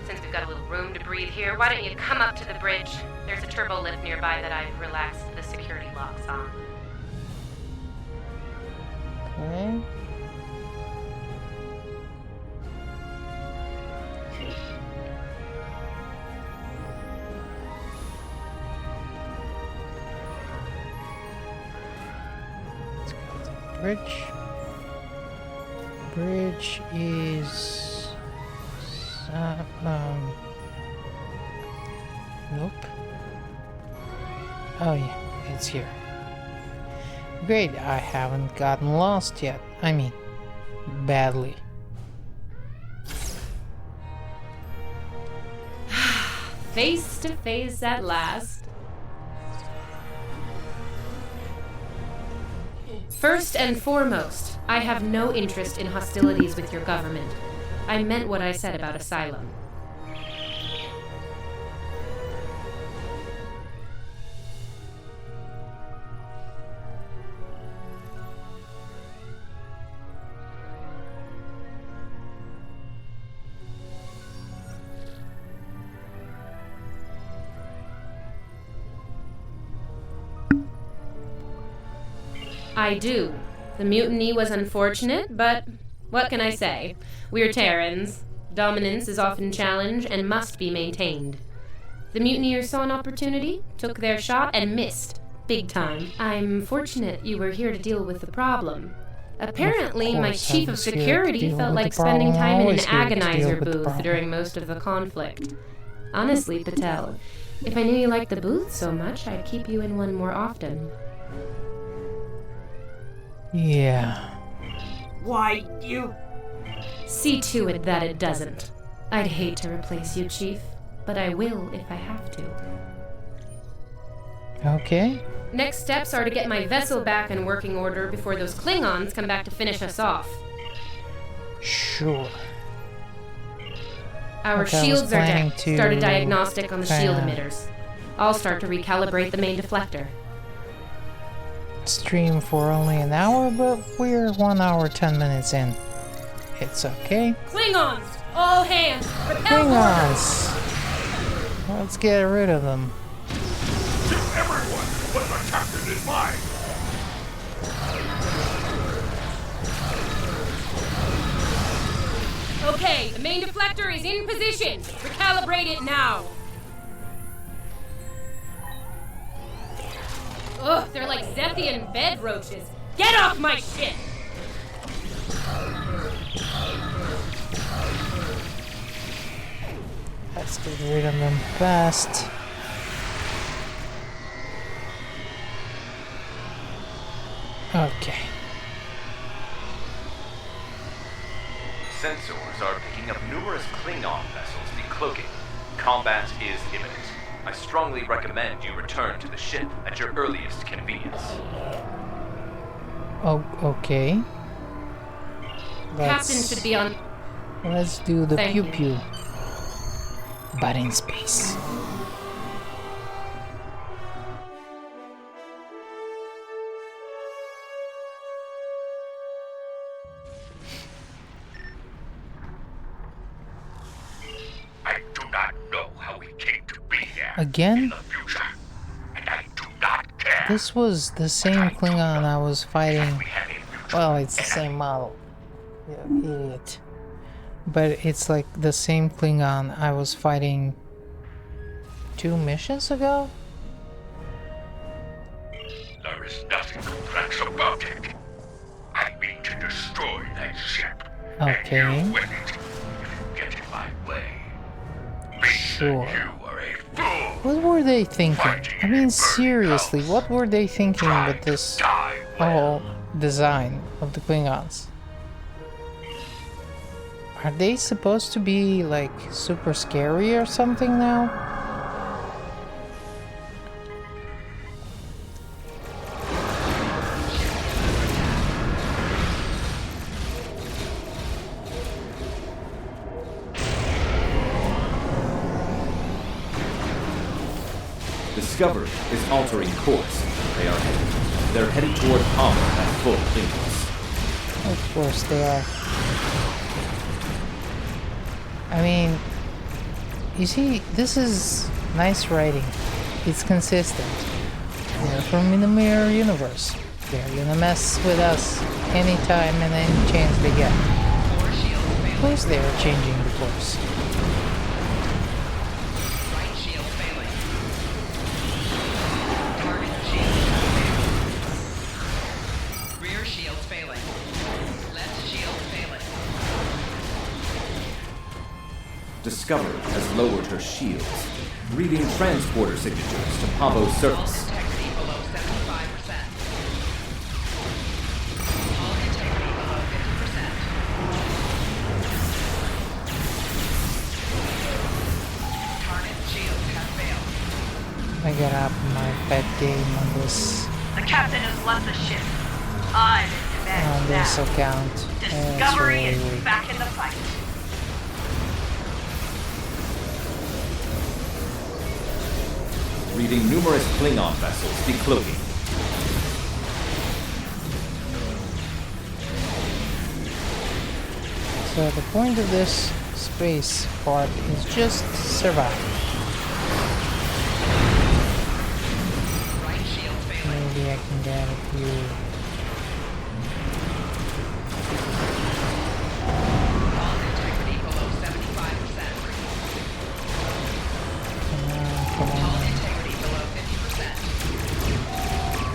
since we've got a little room to breathe here, why don't you come up to the bridge? There's a turbo lift nearby that I've relaxed the security locks on. Okay. bridge. Bridge is... nope. Oh yeah, it's here. Great, I haven't gotten lost yet. I mean, badly. Face to face at last. First and foremost, I have no interest in hostilities with your government. I meant what I said about asylum. I do. The mutiny was unfortunate, but what can I say? We're Terrans. Dominance is often challenged and must be maintained. The mutineers saw an opportunity, took their shot, and missed. Big time. I'm fortunate you were here to deal with the problem. Apparently, my chief of security felt like spending time in an agonizer booth during most of the conflict. Honestly, Patel, if I knew you liked the booth so much, I'd keep you in one more often. Yeah. Why, you... See to it that it doesn't. I'd hate to replace you, Chief, but I will if I have to. Okay. Next steps are to get my vessel back in working order before those Klingons come back to finish us off. Sure. Our Okay, shields are down. to Start a diagnostic on the shield kinda emitters. I'll start to recalibrate the main deflector. stream for only an hour, but we're 1 hour 10 minutes in. It's okay. Klingons! All hands! Repel order! Klingons! Let's get rid of them. To everyone, but the captain is mine. Okay, the main deflector is in position. Recalibrate it now. Ugh, they're like Zethian bed roaches. Get off my ship! Let's get rid of them fast. Okay. Sensors are picking up numerous Klingon vessels decloaking. Combat is imminent. I strongly recommend you return to the ship at your earliest convenience. Oh, okay. Captain should be on. Let's do the Thank you. pew-pew. But in space. I do not know how we came to be here Again? in the future, and I do not care. This was the same Klingon I was fighting. Well, it's the same model. You idiot. But it's like the same Klingon I was fighting 2 missions ago? There is nothing complex about it. I mean to destroy that ship. Okay. And you with it, if you get in my way. Sure. You are a fool. What were they thinking? I mean, seriously, what were they thinking with this whole design of the Klingons? Are they supposed to be, like, super scary or something now? Discovery is altering course. They're headed toward Havoc at full impulse. Of course they are. I mean, you see, this is nice writing. It's consistent. They're from in the mirror universe. They're gonna mess with us anytime and any chance they get. Of course they are changing the course. Right shield failing. Target shield failing. Rear shields failing. Discovery has lowered her shields, reading transporter signatures to Pavo's surface. Integrity below 75%. Hull integrity below 50%. Target shields have failed. I gotta up my pet game on this. The captain has left the ship. I'm in command On this now. account. Discovery It's is really weak. back in the fight. Reading numerous Klingon vessels decloaking. So the point of this space part is just survive. Right shield failing. Maybe I can get a few. Hull integrity below 75%. Come Hull on. integrity below 50%.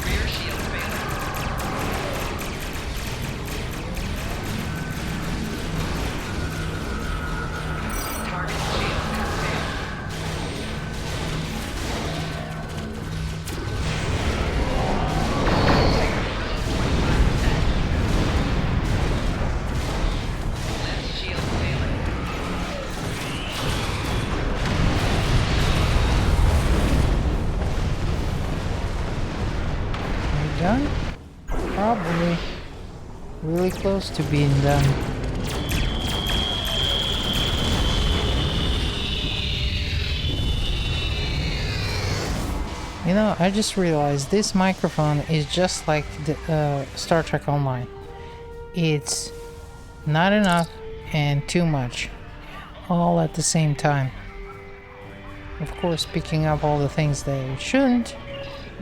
Rear shield failing. Target shields have failed. Left shield failing. Are you done? Probably. Really close to being done. You know, I just realized this microphone is just like the Star Trek Online. It's not enough and too much, all at the same time. Of course, picking up all the things they shouldn't.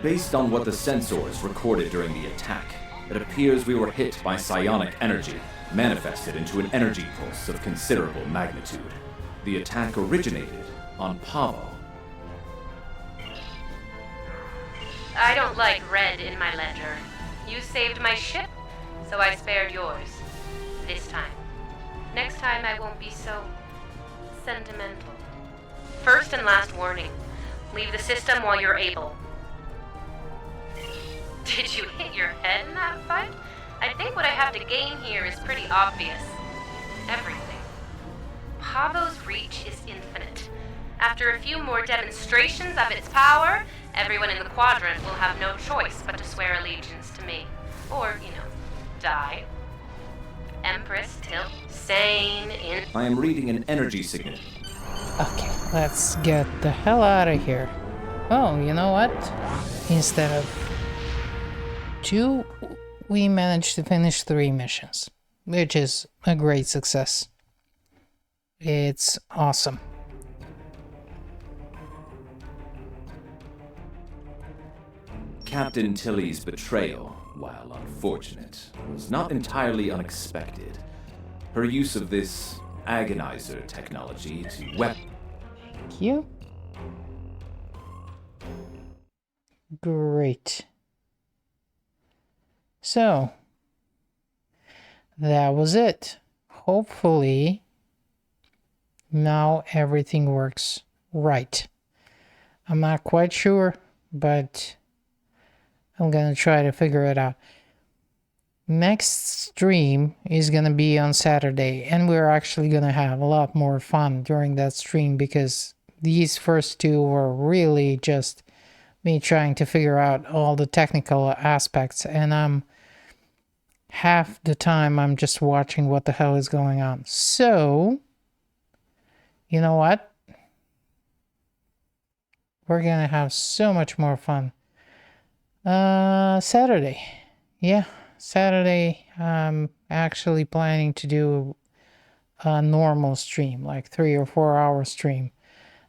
Based on what the sensors recorded during the attack, it appears we were hit by psionic energy, manifested into an energy pulse of considerable magnitude. The attack originated on Pavo. I don't like red in my ledger. You saved my ship, so I spared yours. This time. Next time I won't be so sentimental. First and last warning. Leave the system while you're able. Did you hit your head in that fight? I think what I have to gain here is pretty obvious. Everything. Pavo's reach is infinite. After a few more demonstrations of its power, everyone in the quadrant will have no choice but to swear allegiance to me. Or, die. Empress Tilt, sane, in... I am reading an energy signature. Okay, let's get the hell out of here. Oh, you know what? Instead of 2, we managed to finish 3 missions, which is a great success. It's awesome. Captain Tilly's betrayal, while unfortunate, was not entirely unexpected. Her use of this agonizer technology to Thank you. Great. So, that was it. Hopefully, now everything works right. I'm not quite sure, but I'm gonna try to figure it out. Next stream is gonna be on Saturday, and we're actually gonna have a lot more fun during that stream because these first 2 were really just me trying to figure out all the technical aspects, and half the time I'm just watching what the hell is going on. So, you know what? We're gonna have so much more fun. Saturday. Yeah, Saturday I'm actually planning to do a normal stream, like 3 or 4 hour stream,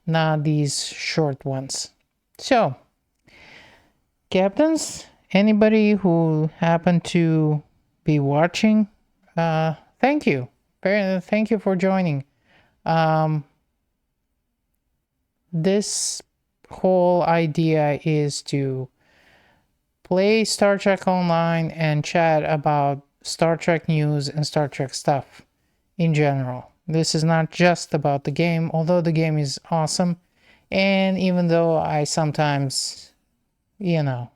not these short ones. So, captains, anybody who happened to be watching, thank you. Thank you for joining. This whole idea is to play Star Trek Online and chat about Star Trek news and Star Trek stuff in general. This is not just about the game, although the game is awesome. And even though I sometimes, nitpick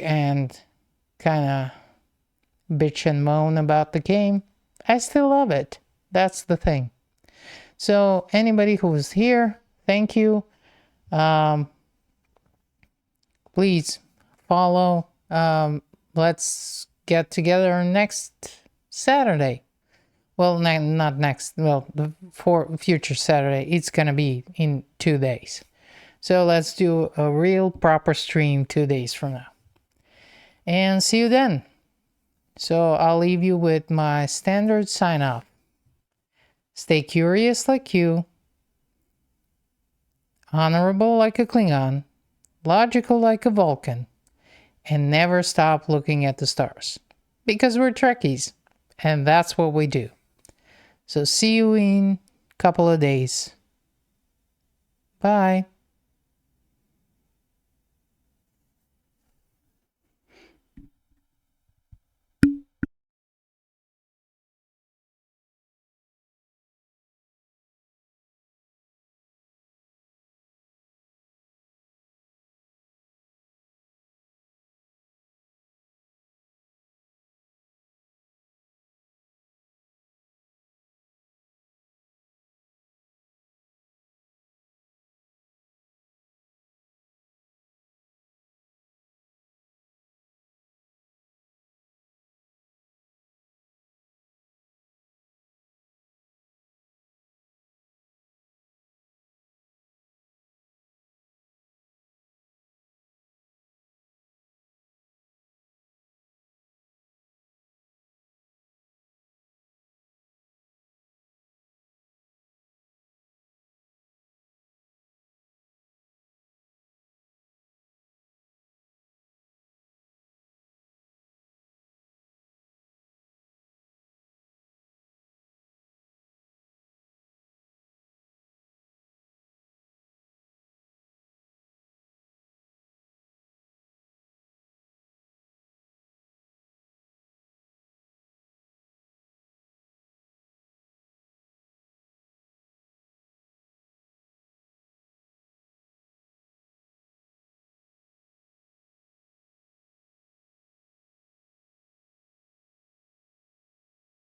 and kind of bitch and moan about the game, I still love it. That's the thing. So anybody who's here, thank you. Please follow. Let's get together next Saturday. Well, not next. Well, for future Saturday. It's gonna be in 2 days. So let's do a real proper stream 2 days from now. And see you then. So I'll leave you with my standard sign off. Stay curious like you, honorable like a Klingon, logical like a Vulcan, and never stop looking at the stars. Because we're Trekkies, and that's what we do. So see you in a couple of days. Bye.